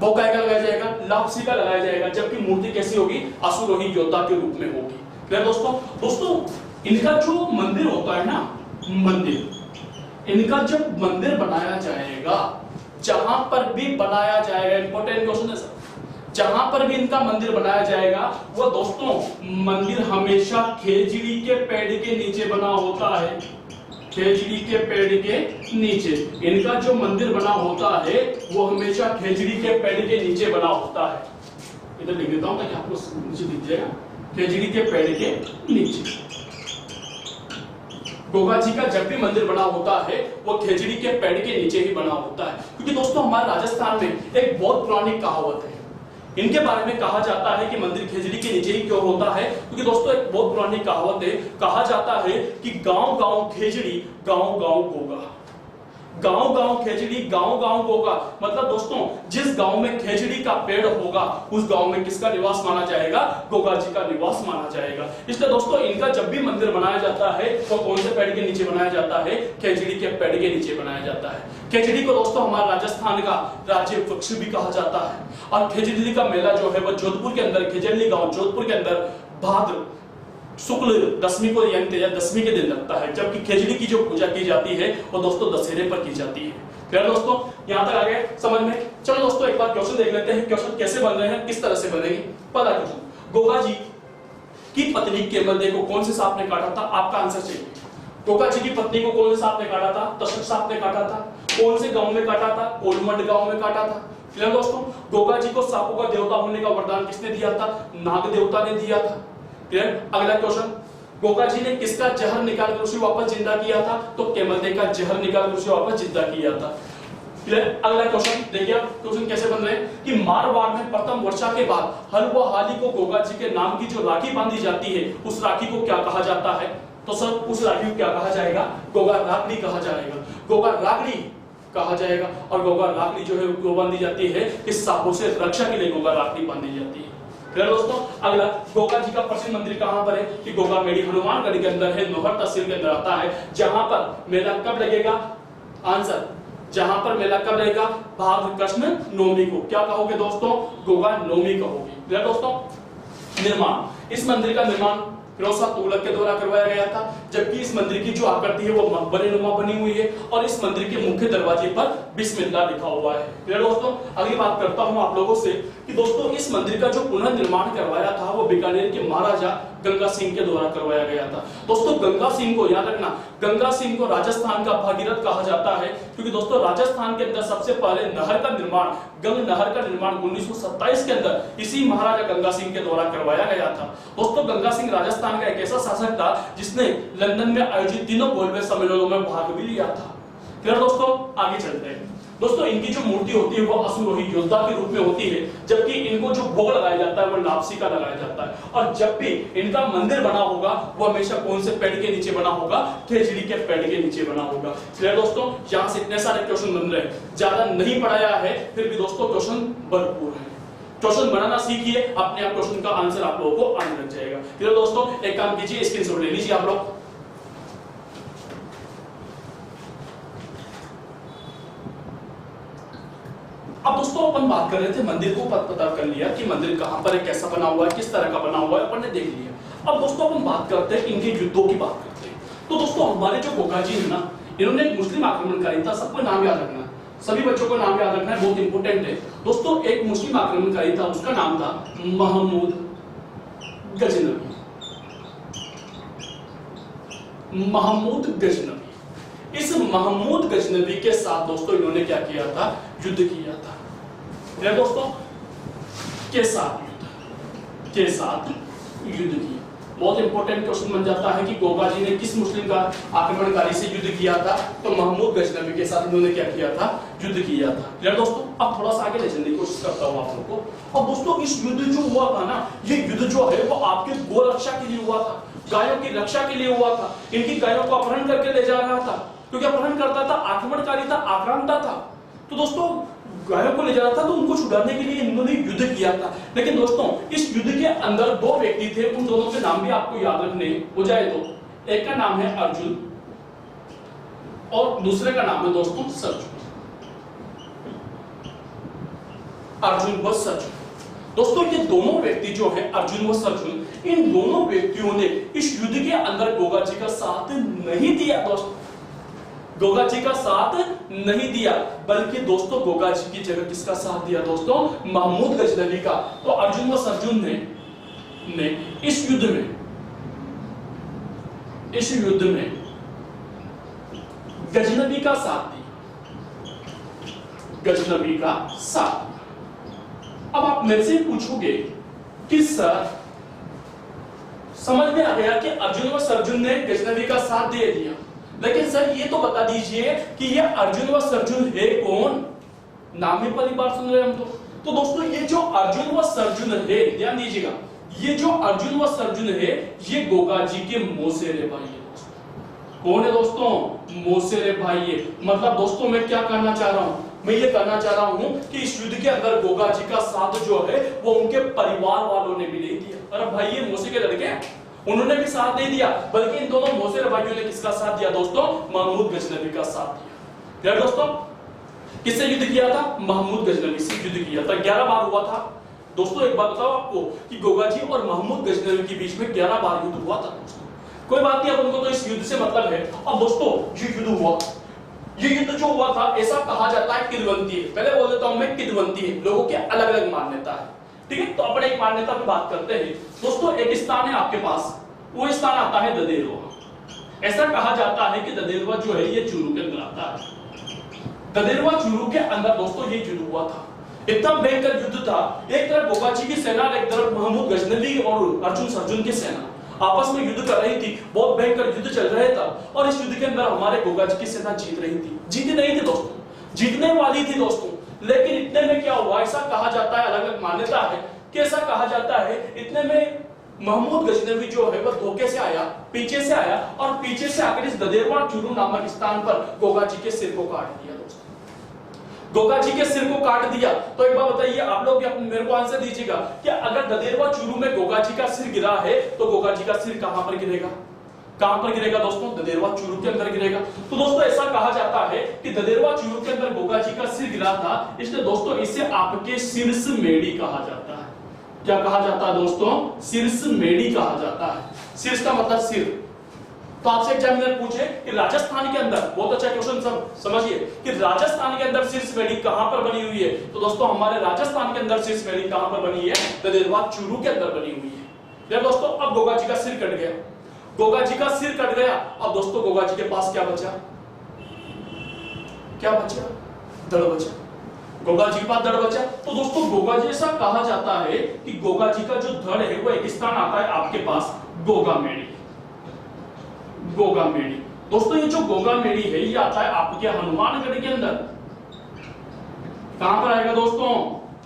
भोग काय का लगाया जाएगा? लापसी का लगाया जाएगा। जबकि मूर्ति कैसी होगी? अश्वरोही योद्धा के रूप में होगी। क्लियर दोस्तों? दोस्तों इनका जो मंदिर होता है ना, मंदिर, इनका जब मंदिर बनाया जाएगा, जहां पर भी बनाया जाएगा, इंपॉर्टेंट क्वेश्चन है सर, जहां पर भी इनका मंदिर बनाया जाएगा वो दोस्तों मंदिर हमेशा खेजड़ी के पेड़ के नीचे बना होता है। खेजड़ी के पेड़ के नीचे इनका जो मंदिर बना होता है वो हमेशा खेजड़ी के पेड़ के नीचे बना होता है। इधर लिख देता हूं ताकि आपको नीचे दिख जाएगा। खेजड़ी के पेड़ के नीचे गोगा जी का जब भी मंदिर बना होता है वो खेजड़ी के पेड़ के नीचे ही बना होता है। क्योंकि दोस्तों हमारे राजस्थान में एक बहुत पुरानी कहावत है, इनके बारे में कहा जाता है कि मंदिर खेजड़ी के नीचे ही क्यों होता है? क्योंकि दोस्तों एक बहुत पुरानी कहावत है, कहा जाता है कि गांव गांव खेजड़ी, गांव गांव गोगा। गांव गांव खेजड़ी, गांव गांव गोगा, मतलब दोस्तों जिस गांव में खेजड़ी का पेड़ होगा उस गांव में किसका निवास माना जाएगा? गोगा जी का निवास माना जाएगा। इसलिए दोस्तों इनका जब भी मंदिर बनाया जाता है तो कौन से पेड़ के नीचे बनाया जाता है? खेजड़ी के पेड़ के नीचे बनाया जाता है। खेजड़ी को दोस्तों हमारा राजस्थान का राज्य वृक्ष भी कहा जाता है। और खेजड़ी का मेला जो है वो जोधपुर के अंदर, खेजड़ी गांव जोधपुर के अंदर भाद्र शुक्ल दशमी को यानी दशमी के दिन लगता है, जबकि खेजड़ी की जो पूजा की जाती है वो दोस्तों दशहरे पर की जाती है। क्लियर दोस्तों, यहां तक आ गए समझ में? चलो दोस्तों एक बार क्वेश्चन देख लेते हैं, क्वेश्चन कैसे बन रहे हैं, किस तरह से बनेंगे। पहला क्वेश्चन, गोगा जी की पत्नी केमलदे को कौन से सांप ने काटा था? आपका आंसर चाहिए। गोगा जी की पत्नी को कौन से सांप ने काटा था? तक्षक सांप ने काटा था। कौन से गांव में काटा था? कोलमंड गांव में काटा था। क्लियर दोस्तों, गोगा जी को सांपों का देवता होने का वरदान किसने दिया था? नाग देवता ने दिया था। क्लियर। अगला क्वेश्चन, गोगा जी ने किसका जहर निकाल कर उसे वापस जिंदा किया था? तो केमलदे का जहर निकाल कर उसे वापस जिंदा किया था। क्लियर। अगला क्वेश्चन देखिए, क्वेश्चन कैसे बन रहे हैं कि मारवाड़ में प्रथम वर्षा के बाद हल व हाली को गोगा जी के नाम की जो राखी बांधी जाती है उस राखी को क्या कहा जाता है? तो सर उस राखी को क्या कहा जाएगा? गोगा राखड़ी कहा जाएगा। गोगा राखड़ी कहा जाएगा। और गोगा राखड़ी जो है वो बांधी जाती है इस सांपों से रक्षा के लिए गोगा राखड़ी बांधी जाती है। क्लियर दोस्तों। अगला, गोगा जी का प्रसिद्ध मंदिर कहां पर है? कि गोगा मेड़ी हनुमानगढ़ के अंदर है, नोहर तहसील के अंदर आता है। जहां पर मेला कब लगेगा? आंसर, जहां पर मेला कब लगेगा? भाद्र कृष्ण नवमी को। क्या कहोगे दोस्तों? गोगा नवमी कहोगे। क्लियर दोस्तों। निर्माण, इस मंदिर का निर्माण फिरोज शाह तुगलक के द्वारा करवाया गया था, जबकि इस मंदिर की जो आकृति है वो मकबरे नुमा बनी हुई है और इस मंदिर के मुख्य दरवाजे पर बिस्मिल्लाह लिखा हुआ है। क्लियर दोस्तों। अगली बात करता हूं आप लोगों से कि दोस्तों इस मंदिर का जो पुनर्निर्माण करवाया था वो बीकानेर के महाराजा गंगा सिंह के द्वारा करवाया गया था। दोस्तों गंगा सिंह को याद रखना, गंगा सिंह को राजस्थान का भागीरथ कहा जाता है, क्योंकि दोस्तों राजस्थान के अंदर सबसे पहले नहर का निर्माण, गंग नहर का निर्माण 1927 के अंदर इसी महाराजा गंगा सिंह के द्वारा करवाया गया था। दोस्तों गंगा सिंह राजस्थान का एक ऐसा शासक था जिसने लंदन में आयोजित तीनों गोलमेज सम्मेलनों में भाग भी लिया था। क्लियर दोस्तों। आगे चलते हैं। दोस्तों इनकी जो मूर्ति होती है वो अश्वरोही योद्धा के रूप में होती है, जबकि इनको जो भोग लगाया जाता है वो लापसी का लगाया जाता है। और जब भी इनका मंदिर बना होगा वो हमेशा कौन से पेड़ के नीचे बना होगा? खेजड़ी के पेड़ के नीचे बना होगा। क्लियर दोस्तों। यहां से इतने सारे क्वेश्चन बन रहे हैं, ज्यादा नहीं पढ़ाया है फिर भी दोस्तों क्वेश्चन भरपूर है। क्वेश्चन बनाना सीखिए, अपने आप क्वेश्चन का आंसर आप लोगों को आने लग जाएगा। क्लियर दोस्तों। एक काम कीजिए, स्क्रीनशॉट ले लीजिए आप लोग। अब दोस्तों अपन बात कर रहे थे मंदिर को, पता कर लिया कि मंदिर कहां पर है, कैसा बना हुआ है, किस तरह का बना हुआ है, अपन ने देख लिया। अब दोस्तों अपन बात करते हैं इनके युद्धों की बात करते हैं। तो दोस्तों हमारे जो गोगा जी है ना, इन्होंने एक मुस्लिम आक्रमणकारी था, सबको नाम याद रखना, सभी बच्चों को नाम याद रखना है, बहुत इंपॉर्टेंट है दोस्तों। एक मुस्लिम आक्रमणकारी था, उसका नाम था महमूद गजनवी। महमूद गजनवी। इस महमूद गजनवी के साथ दोस्तों इन्होंने क्या किया था? युद्ध किया था। दोस्तों के साथ युद्ध किया। बहुत इंपॉर्टेंट क्वेश्चन बन जाता है कि गोगा जी ने किस मुस्लिम का आक्रमणकारी से युद्ध किया था? तो महमूद गजनवी के साथ इन्होंने क्या किया था? युद्ध किया था। क्लियर दोस्तों। अब थोड़ा सा आगे ले चलने की कोशिश करता हूं आप लोगों को। अब दोस्तों इस युद्ध जो हुआ था ना, ये युद्ध जो है वो आपके गो रक्षा के लिए हुआ था, गायों की रक्षा के लिए हुआ था। इनकी गायों को अपहरण करके ले जा रहा था, क्योंकि अपहरण करता था, आक्रमणकारी था, आक्रांता था। तो दोस्तों गायों को ले जा रहा था, तो उनको छुड़ाने के लिए इन्होंने युद्ध किया था। लेकिन दोस्तों इस युद्ध के अंदर दो व्यक्ति थे, उन दोनों के नाम भी आपको याद रखने हो जाए तो एक का नाम है अर्जुन और दूसरे का नाम है दोस्तों सर्जुन। अर्जुन व सर्जुन। दोस्तों ये दोनों व्यक्ति जो है अर्जुन व सर्जुन, इन दोनों व्यक्तियों ने इस युद्ध के अंदर गोगा जी का साथ नहीं दिया। दोस्तों गोगा जी का साथ नहीं दिया, बल्कि दोस्तों गोगा जी की जगह किसका साथ दिया? दोस्तों महमूद गजनवी का। तो अर्जुन व सर्जुन ने इस युद्ध में गजनवी का साथ दिया। गजनवी का साथ। अब आप मेरे से पूछोगे कि सर समझ में आ गया कि अर्जुन व सर्जुन ने गजनवी का साथ दे दिया, लेकिन सर ये तो बता दीजिए कि ये अर्जुन व सर्जुन है कौन? नाम ही पहली बार सुन रहे हम तो दोस्तों ये जो अर्जुन व सर्जुन है, ध्यान दीजिएगा, ये जो अर्जुन व सर्जुन है ये गोगा जी के मोसेरे भाई है। कौन है दोस्तों? मोसे रे भाई। ये मतलब दोस्तों मैं क्या कहना चाह रहा हूं, मैं ये कहना चाह रहा हूं कि इस युद्ध के अंदर गोगा जी का साथ जो है वो उनके परिवार वालों ने भी नहीं दिया। अरे भाई ये मोसे के लड़के उन्होंने भी साथ नहीं दिया, बल्कि इन दोनों मोसे रे भाइयों ने किसका साथ दिया दोस्तों? महमूद गजनवी का साथ दिया। दोस्तों किससे युद्ध किया था? महमूद गजनवी से युद्ध किया था। 11 बार हुआ था दोस्तों। एक बात बताओ आपको कि गोगा जी और महमूद गजनवी के बीच में 11 बार युद्ध हुआ था दोस्तों। कोई बात नहीं, अब उनको तो इस युद्ध से मतलब है। अब दोस्तों ये युद्ध हुआ, ये युद्ध जो हुआ था ऐसा कहा जाता है किदवंती है। पहले बोल देता हूं मैं किदवंती है, लोगों के अलग अलग मान्यता है, ठीक है। तो अपने एक मान्यता पे बात करते हैं दोस्तों। एक स्थान है आपके पास, वो स्थान आता है ददेरवा। ऐसा कहा जाता है कि ददेरवा जो है ये चूरू के अंदर आता है। ददेरवा चूरू के अंदर दोस्तों ये युद्ध हुआ था। इतना भयंकर युद्ध था, एक तरफ गोगा जी की सेना, एक तरफ महमूद गजनवी और अर्जुन सर्जुन की सेना आपस में युद्ध कर रही थी। बहुत भयंकर युद्ध चल रहा था और इस युद्ध के अंदर हमारे गोगा जी की सेना जीत रही थी। जीती नहीं थी दोस्तों, जीतने वाली थी दोस्तों, लेकिन इतने में क्या हुआ? ऐसा कहा जाता है, अलग अलग मान्यता है कि ऐसा कहा जाता है, इतने में महमूद गजनवी जो है वह धोखे से आया, पीछे से आया और पीछे से आकर इस ददेरवा चूरू नामक स्थान पर गोगा जी के सिर को काट दिया दोस्तों। गोगा जी के सिर को काट दिया। तो एक बात बताइए आप लोग, मेरे को आंसर दीजिएगा कि अगर ददेरवा चूरू में गोगा जी का सिर गिरा है तो गोगा जी का सिर कहां पर गिरेगा? कहां पर गिरेगा दोस्तों? ददेरवा चूरू के अंदर गिरेगा। तो दोस्तों ऐसा कहा जाता है कि ददेरवा चूरू के अंदर गोगा जी का सिर गिरा था, इसलिए दोस्तों इसे आपके शीर्ष मेड़ी कहा जाता है। क्या कहा जाता है दोस्तों? शीर्ष मेड़ी कहा जाता है। शीर्ष का मतलब सिर। तो आपसे एग्जामिनर पूछे कि राजस्थान के अंदर, बहुत अच्छा क्वेश्चन समझिए, कि राजस्थान के अंदर शीर्ष मेड़ी कहां पर बनी हुई है? तो दोस्तों हमारे राजस्थान के अंदर शीर्ष मेड़ी कहां पर बनी है? ददेरवा चूरू के अंदर बनी हुई है। या दोस्तों अब गोगा जी का सिर कट गया, गोगा जी का सिर कट गया। अब दोस्तों गोगा जी के पास क्या बचा? क्या बचा? धड़ बचा। गोगा जी के पास धड़ बचा। तो दोस्तों गोगा जी, ऐसा कहा जाता है कि गोगा जी का जो धड़ है वो एक स्थान आता है आपके पास गोगा मेड़ी। गोगा मेड़ी दोस्तों, ये जो गोगा मेड़ी है ये आता है आपके हनुमानगढ़ के अंदर। कहां पर आएगा दोस्तों?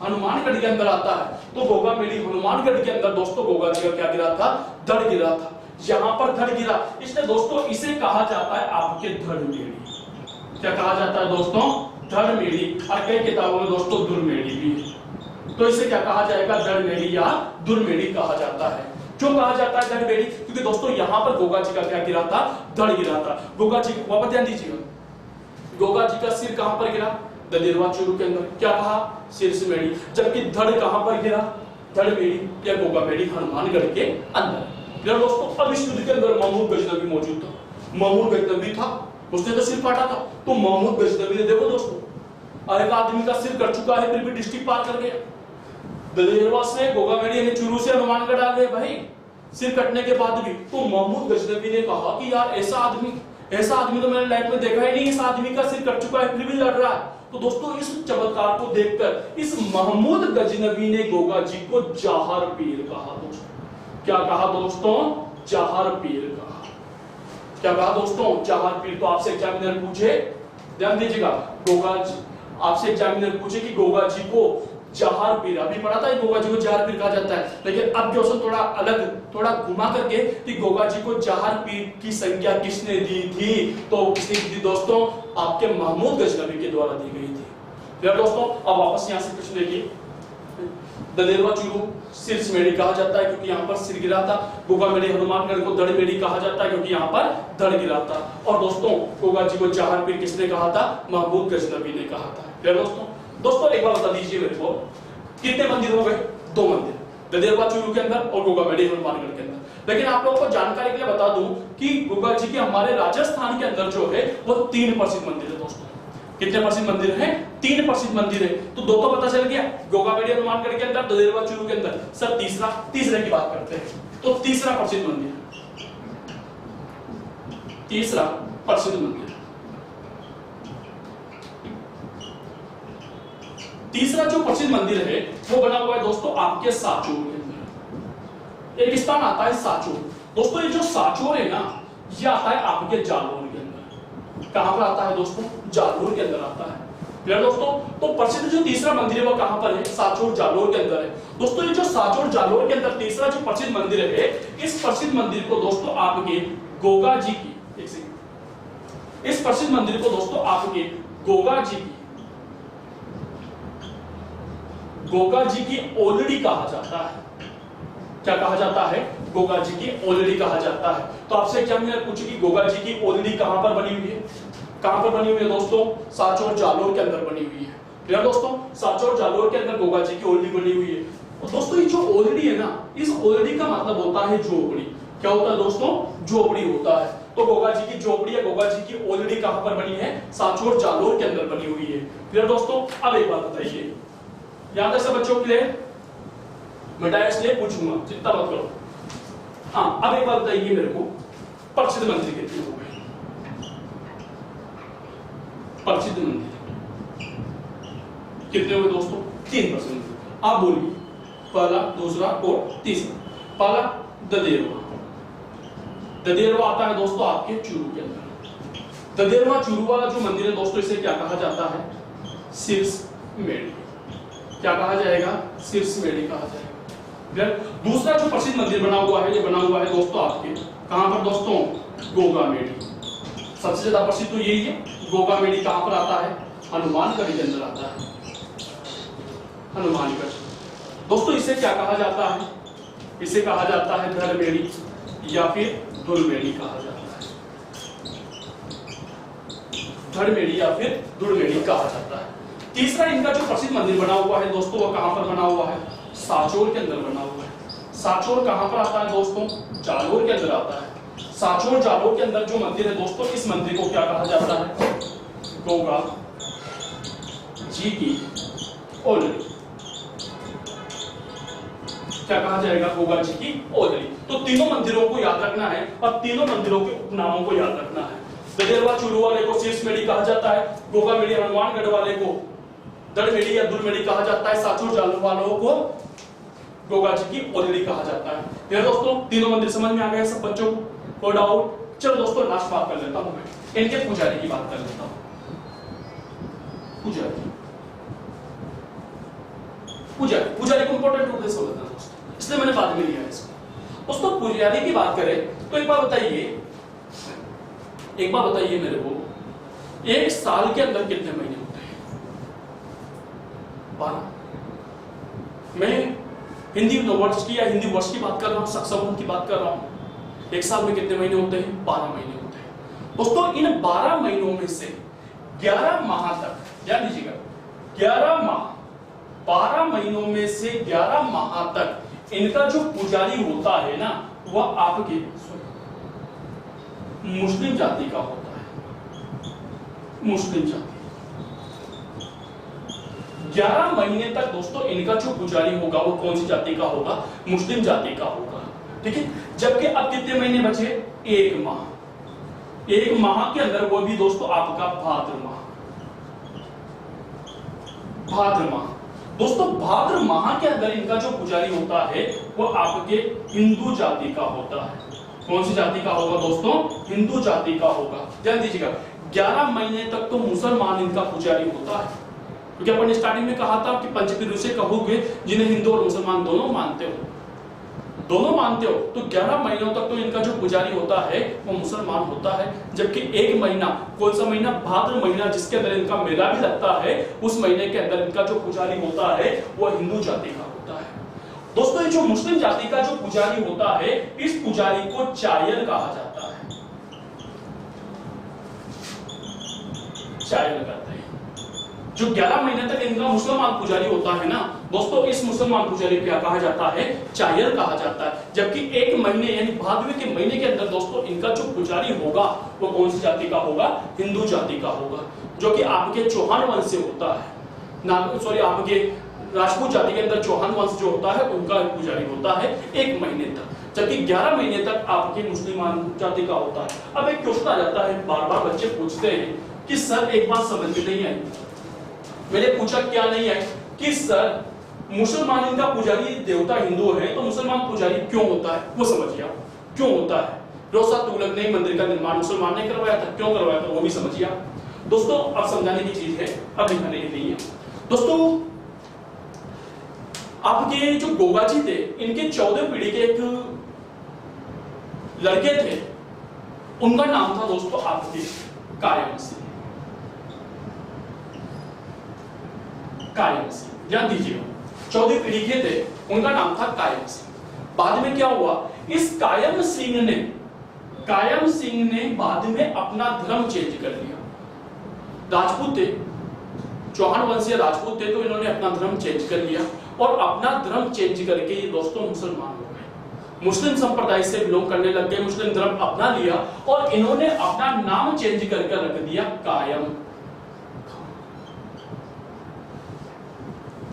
हनुमानगढ़ के अंदर आता है। तो गोगा मेड़ी हनुमानगढ़ के अंदर दोस्तों गोगा जी का क्या गिरा था? धड़ गिरा था। यहां पर धड़ गिरा, इसलिए दोस्तों इसे कहा जाता है आपके धड़ मेड़ी। क्या कहा जाता है दोस्तों? धड़ मेड़ी। और कई किताबों में दोस्तों दुर मेड़ी भी है। तो इसे क्या कहा जाएगा? धड़ मेड़ी या दुर मेड़ी कहा जाता है। क्यों कहा जाता है धड़ मेड़ी? क्योंकि दोस्तों यहां पर गोगा जी का क्या गिरा था? धड़ गिरा था। गोगा जी, वापस ध्यान दीजिएगा, गोगा जी का सिर कहां पर गिरा? ददेरवा चूरू के अंदर। क्या कहा? शीर्ष मेड़ी। जबकि धड़ कहां पर गिरा? धड़ मेड़ी या गोगा मेड़ी हनुमानगढ़ के अंदर। दोस्तों अब इस युद्ध के अंदर महमूद गजनवी मौजूद था। महमूद गजनवी था, उसने तो सिर काटा था। तो महमूद गजनवी ने, देखो दोस्तों, एक आदमी का सिर कट चुका है फिर भी डिस्ट्रिक्ट पार कर गया। ददेरवा से गोगा मेड़ी यानी चूरू से हनुमानगढ़ आ गए भाई, सिर कटने के बाद भी। तो महमूद गजनवी ने कहा कि यार ऐसा आदमी तो मैंने लाइफ में देखा ही नहीं, इस आदमी का सिर कट चुका है फिर भी लड़ रहा है। तो दोस्तों इस चमत्कार को देखकर इस महमूद गजनवी ने गोगा जी को जहार पीर कहा दोस्तों। क्या कहा दोस्तों? जहार पीर कहा। क्या कहा दोस्तों? जहार पीर। तो आपसे एग्जामिनर पूछे, ध्यान दीजिएगा, आपसे एग्जामिनर पूछे कि गोगा जी को जहार पीर, अभी पढ़ा था गोगा जी को जहार पीर कहा जाता है, लेकिन अब क्वेश्चन थोड़ा अलग, थोड़ा घुमा करके कि गोगा जी को जहार पीर की संज्ञा किसने दी थी? तो किसने दी थी दोस्तों? आपके महमूद गजनवी के द्वारा दी गई थी। फिर दोस्तों अब वापस यहां से प्रश्न देखिए, ददेरवा चूरू शीर्ष मेड़ी कहा जाता है क्योंकि यहाँ पर सिर गिरा था। गोगा मेड़ी हनुमानगढ़ को धड़ मेड़ी कहा जाता है क्योंकि यहाँ पर धड़ गिरा था। और दोस्तों गोगा जी को जहार पीर किसने कहा था? महमूद गजनवी ने कहा था। फिर दोस्तों एक बार बता दीजिए मेरे को, कितने मंदिर हो गए? 2 मंदिर, ददेरवा चूरू के अंदर और गोगा मेड़ी हनुमानगढ़ के अंदर। लेकिन आप लोगों को जानकारी के लिए बता दूं कि गोगा जी के हमारे राजस्थान के अंदर जो है वो 3 प्रसिद्ध मंदिर है दोस्तों। कितने प्रसिद्ध मंदिर हैं? 3 प्रसिद्ध मंदिर है। तो 2 तो पता चल गया, गोगा मेड़ी हनुमानगढ़ के अंदर, ददेरवा चूरू के अंदर। सर तीसरे की बात करते हैं। तो तीसरा प्रसिद्ध मंदिर, तीसरा प्रसिद्ध मंदिर, तीसरा जो प्रसिद्ध मंदिर है वो बना हुआ है दोस्तों आपके साचोर के अंदर। एक स्थान आता है साचोर। दोस्तों ये जो साचोर है ना, ये आता है आपके जालोर के अंदर। कहां पर आता है दोस्तों? जालोर के अंदर आता है। क्लियर दोस्तों? तो प्रसिद्ध जो तीसरा मंदिर है वो कहां पर है? साचोर जालोर के अंदर है। दोस्तों ये जो साचोर जालोर के अंदर तीसरा जो प्रसिद्ध मंदिर है, इस प्रसिद्ध मंदिर को दोस्तों आपके गोगा जी की, एक सेकंड, इस प्रसिद्ध मंदिर को दोस्तों आपके गोगा जी की ओलड़ी कहा जाता है। क्या कहा जाता है? गोगा जी की ओलड़ी कहा जाता है। तो आपसे क्या मैंने पूछी कि गोगा जी की ओलड़ी कहां पर बनी हुई है? कहां पर बनी हुई है दोस्तों? सांचौर जालोर के अंदर बनी हुई है। क्लियर दोस्तों? सांचौर जालोर के अंदर गोगा जी की ओलड़ी बनी हुई है। और दोस्तों ये जो ओलड़ी है ना, इस ओलड़ी का मतलब होता है झोपड़ी। क्या होता है दोस्तों? झोपड़ी होता है। तो गोगा जी की झोपड़ी या गोगा जी की ओलड़ी कहां पर बनी है? सांचौर जालोर के अंदर बनी हुई है। क्लियर दोस्तों? अब एक बात बताइए, याद है सब बच्चों के लिए? मैं इसलिए पूछूंगा, चिंता मत करो। हाँ, अब एक बात बताइए मेरे को, प्रसिद्ध मंदिर कितने हो गए? प्रसिद्ध मंदिर कितने हो गए दोस्तों? 3 प्रसिद्ध। आप बोलिए पहला, दूसरा और तीसरा। पहला ददेरवा। ददेरवा आता है दोस्तों आपके चूरू के अंदर। ददेरवा चूरू वाला जो मंदिर है दोस्तों, इसे क्या कहा जाता है? शीर्ष मेढ़ी। क्या कहा जाएगा? शीर्ष मेढ़ी कहा जाएगा। दूसरा जो प्रसिद्ध मंदिर बना हुआ है, ये बना हुआ है दोस्तों आपके कहां पर दोस्तों? गोगा मेढ़ी। सबसे ज्यादा प्रसिद्ध तो यही है। गोगा मेढ़ी कहां पर आता है? हनुमानगढ़ के अंदर आता है। हनुमानगढ़ दोस्तों, इसे क्या कहा जाता है? इसे कहा जाता है धड़ मेढ़ी या फिर धुल मेढ़ी कहा जाता है। धड़ मेढ़ी या फिर धुल मेढ़ी कहा जाता है। तीसरा इनका जो प्रसिद्ध मंदिर बना हुआ है दोस्तों, वो कहां पर बना हुआ है? सांचौर के अंदर बना हुआ है। सांचौर कहां पर आता है दोस्तों? जालोर के अंदर आता है। सांचौर जालोर के अंदर जो मंदिर है दोस्तों, इस मंदिर को क्या कहा जाता है? गोगा जी की ओलड़ी। क्या कहा जाएगा? गोगा जी की ओलड़ी। तो तीनों मंदिरों को याद रखना है और तीनों मंदिरों के उपनामों को याद रखना है। ददेरवा चूरू वाले को शीर्ष मेढ़ी कहा जाता है। गोगा मेढ़ी हनुमानगढ़ वाले को धड़ मेढ़ी या धुल मेढ़ी कहा जाता है। सांचौर जालोर वालों को गोगा जी की ओलड़ी कहा जाता है। ये दोस्तों तीनों मंदिर समझ में आ गए सब बच्चों को? कोई डाउट? चलो दोस्तों लास्ट बात कर लेता हूं मैं, इनके पुजारी की बात कर लेता हूं। पुजारी को इंपॉर्टेंट रूप से समझना दोस्तों, इसलिए मैंने बाद में लिया है इसको। दोस्तों पुजारी की बात करें तो एक बात बताइए मेरे को, एक साल के अंदर कितने महीने होते हैं? 12। मैं हिंदी वर्ष की या हिंदी वर्ष की बात कर रहा हूं, सक्षम की बात कर रहा हूं। एक साल में कितने महीने होते हैं? 12 महीने होते हैं। दोस्तों इन 12 महीनों में से 11 माह तक, याद लीजिएगा 11 माह, 12 महीनों में से 11 माह तक इनका जो पुजारी होता है ना, वह आपके मुस्लिम जाति का होता है। मुस्लिम जाति 11 महीने तक दोस्तों इनका जो पुजारी होगा वो कौन सी जाति का होगा? मुस्लिम जाति का होगा। ठीक है। जबकि अब कितने महीने बचे? 1 माह। 1 माह के अंदर वो भी दोस्तों आपका भाद्र माह। भाद्र माह दोस्तों, भाद्र माह के अंदर इनका जो पुजारी होता है वो आपके हिंदू जाति का होता है। कौन सी जाति का होगा दोस्तों? हिंदू जाति का होगा। ध्यान दीजिएगा 11 महीने तक तो मुसलमान इनका पुजारी होता है, क्योंकि अपन स्टार्टिंग में कहा था कि पंचपीर उसे कहोगे जिन्हें हिंदू और मुसलमान दोनों मानते हो, तो 11 महीनों तक तो इनका जो पुजारी होता है वो मुसलमान होता है। जबकि 1 महीना, कौन सा महीना? भाद्र महीना, जिसके अंदर इनका मेला भी लगता है, उस महीने के अंदर इनका जो पुजारी होता है वो हिंदू जाति का होता है। दोस्तों ये जो मुस्लिम जाति का जो पुजारी होता है, इस पुजारी को चायल कहा जाता है। चायल कहते हैं। जो 11 महीने तक इनका मुसलमान पुजारी होता है ना दोस्तों, इस मुसलमान पुजारी को क्या कहा जाता है? चायल कहा जाता है। जबकि 1 महीने यानी भाद्र के महीने के अंदर दोस्तों इनका जो पुजारी होगा वो कौन सी जाति का होगा? हिंदू जाति का होगा, जो कि आपके चौहान वंश से होता है। आपके राजपूत जाति के अंदर चौहान वंश जो होता है उनका पुजारी होता है 1 महीने तक, जबकि 11 महीने तक आपके मुसलमान जाति का होता है। अब एक क्वेश्चन आ जाता है, बार बार बच्चे पूछते हैं कि सर एक बात समझ में नहीं आई। मैंने पूछा क्या नहीं है कि सर मुसलमान इनका पुजारी देवता हिंदू है, तो मुसलमान पुजारी क्यों होता है? वो समझिए आप, क्यों होता है? रोजा तुगलक ने मंदिर का निर्माण मुसलमान ने करवाया था, क्यों करवाया था वो भी समझिए आप। दोस्तों अब समझाने की चीज है, अब दिखाने की नहीं है। दोस्तों आपके जो गोगा जी थे, इनके 14 पीढ़ी के एक लड़के थे, उनका नाम था दोस्तों आपके कायम सिंह, कायम सिंह, ध्यान दीजिएगा। चौथी पीढ़ी के थे, उनका नाम था कायम सिंह। बाद में क्या हुआ, इस कायम सिंह ने बाद में अपना धर्म चेंज कर लिया। राजपूत थे, चौहान वंशीय राजपूत थे, तो इन्होंने अपना धर्म चेंज कर लिया और अपना धर्म चेंज करके ये दोस्तों मुसलमान हो गए, मुस्लिम संप्रदाय से बिलोंग करने लग गए, मुस्लिम धर्म अपना लिया और इन्होंने अपना नाम चेंज करके रख दिया कायम,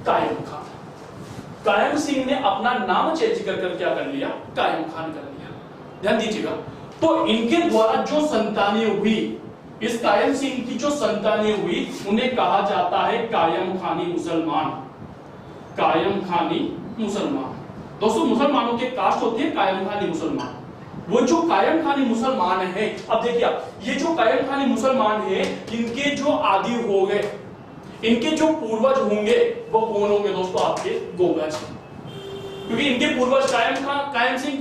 कायम खान। कायम सिंह ने अपना नाम चेंज कर क्या कर लिया, कायम खान कर लिया। ध्यान दीजिएगा। तो इनके द्वारा जो संतानें हुई, इस कायम सिंह की जो संतानें हुई, उन्हें कहा जाता है कायम खानी मुसलमान, कायम खानी मुसलमान। दोस्तों मुसलमानों के कास्ट होती है कायम खानी मुसलमान। वो जो कायम खानी मुसलमान है, अब देखिए ये जो कायम खानी मुसलमान है, इनके जो आदि हो गए, इनके जो पूर्वज होंगे वो कौन होंगे दोस्तों, आपके गोगा जी, क्योंकि इनके पूर्वज कायम सिंह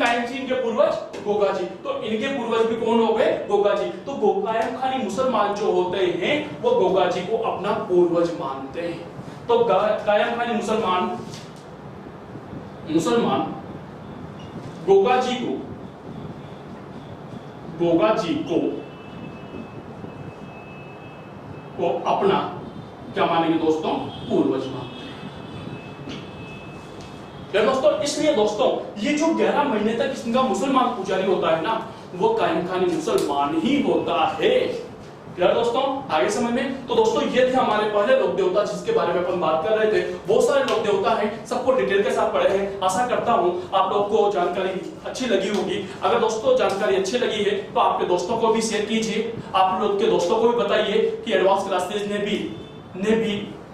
के पूर्वज गोगा जी, तो इनके पूर्वज भी कौन हो गए, गोगा जी। तो कायम खानी मुसलमान जो होते हैं वो गोगा जी को अपना पूर्वज मानते हैं। तो कायम खानी मुसलमान गोगा जी को अपना क्या मानेंगे दोस्तों, पूर्वज मानते हैं। दोस्तों इसलिए दोस्तों ये जो 11 महीने तक इसका मुसलमान पुजारी होता है ना, वो कायम खानी मुसलमान ही होता है। यार दोस्तों आगे समझ में। तो दोस्तों ये थे हमारे पहले लोक देवता जिसके बारे में अपन बात कर रहे थे। बहुत सारे लोक देवता हैं, सबको डिटेल के साथ पढ़े हैं। आशा करता हूं आप लोग को जानकारी अच्छी लगी होगी। अगर दोस्तों जानकारी अच्छी लगी है तो आपके दोस्तों को भी शेयर कीजिए, आप लोग के दोस्तों को भी बताइए कि एडवांस क्लासेज ने भी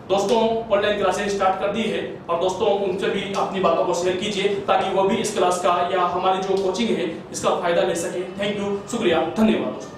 दोस्तों ऑनलाइन क्लासेस स्टार्ट कर दी है, और दोस्तों उनसे भी अपनी बातों को शेयर कीजिए ताकि वो भी इस क्लास का या हमारी जो कोचिंग है इसका फायदा ले सके। थैंक यू, शुक्रिया, धन्यवाद दोस्तों।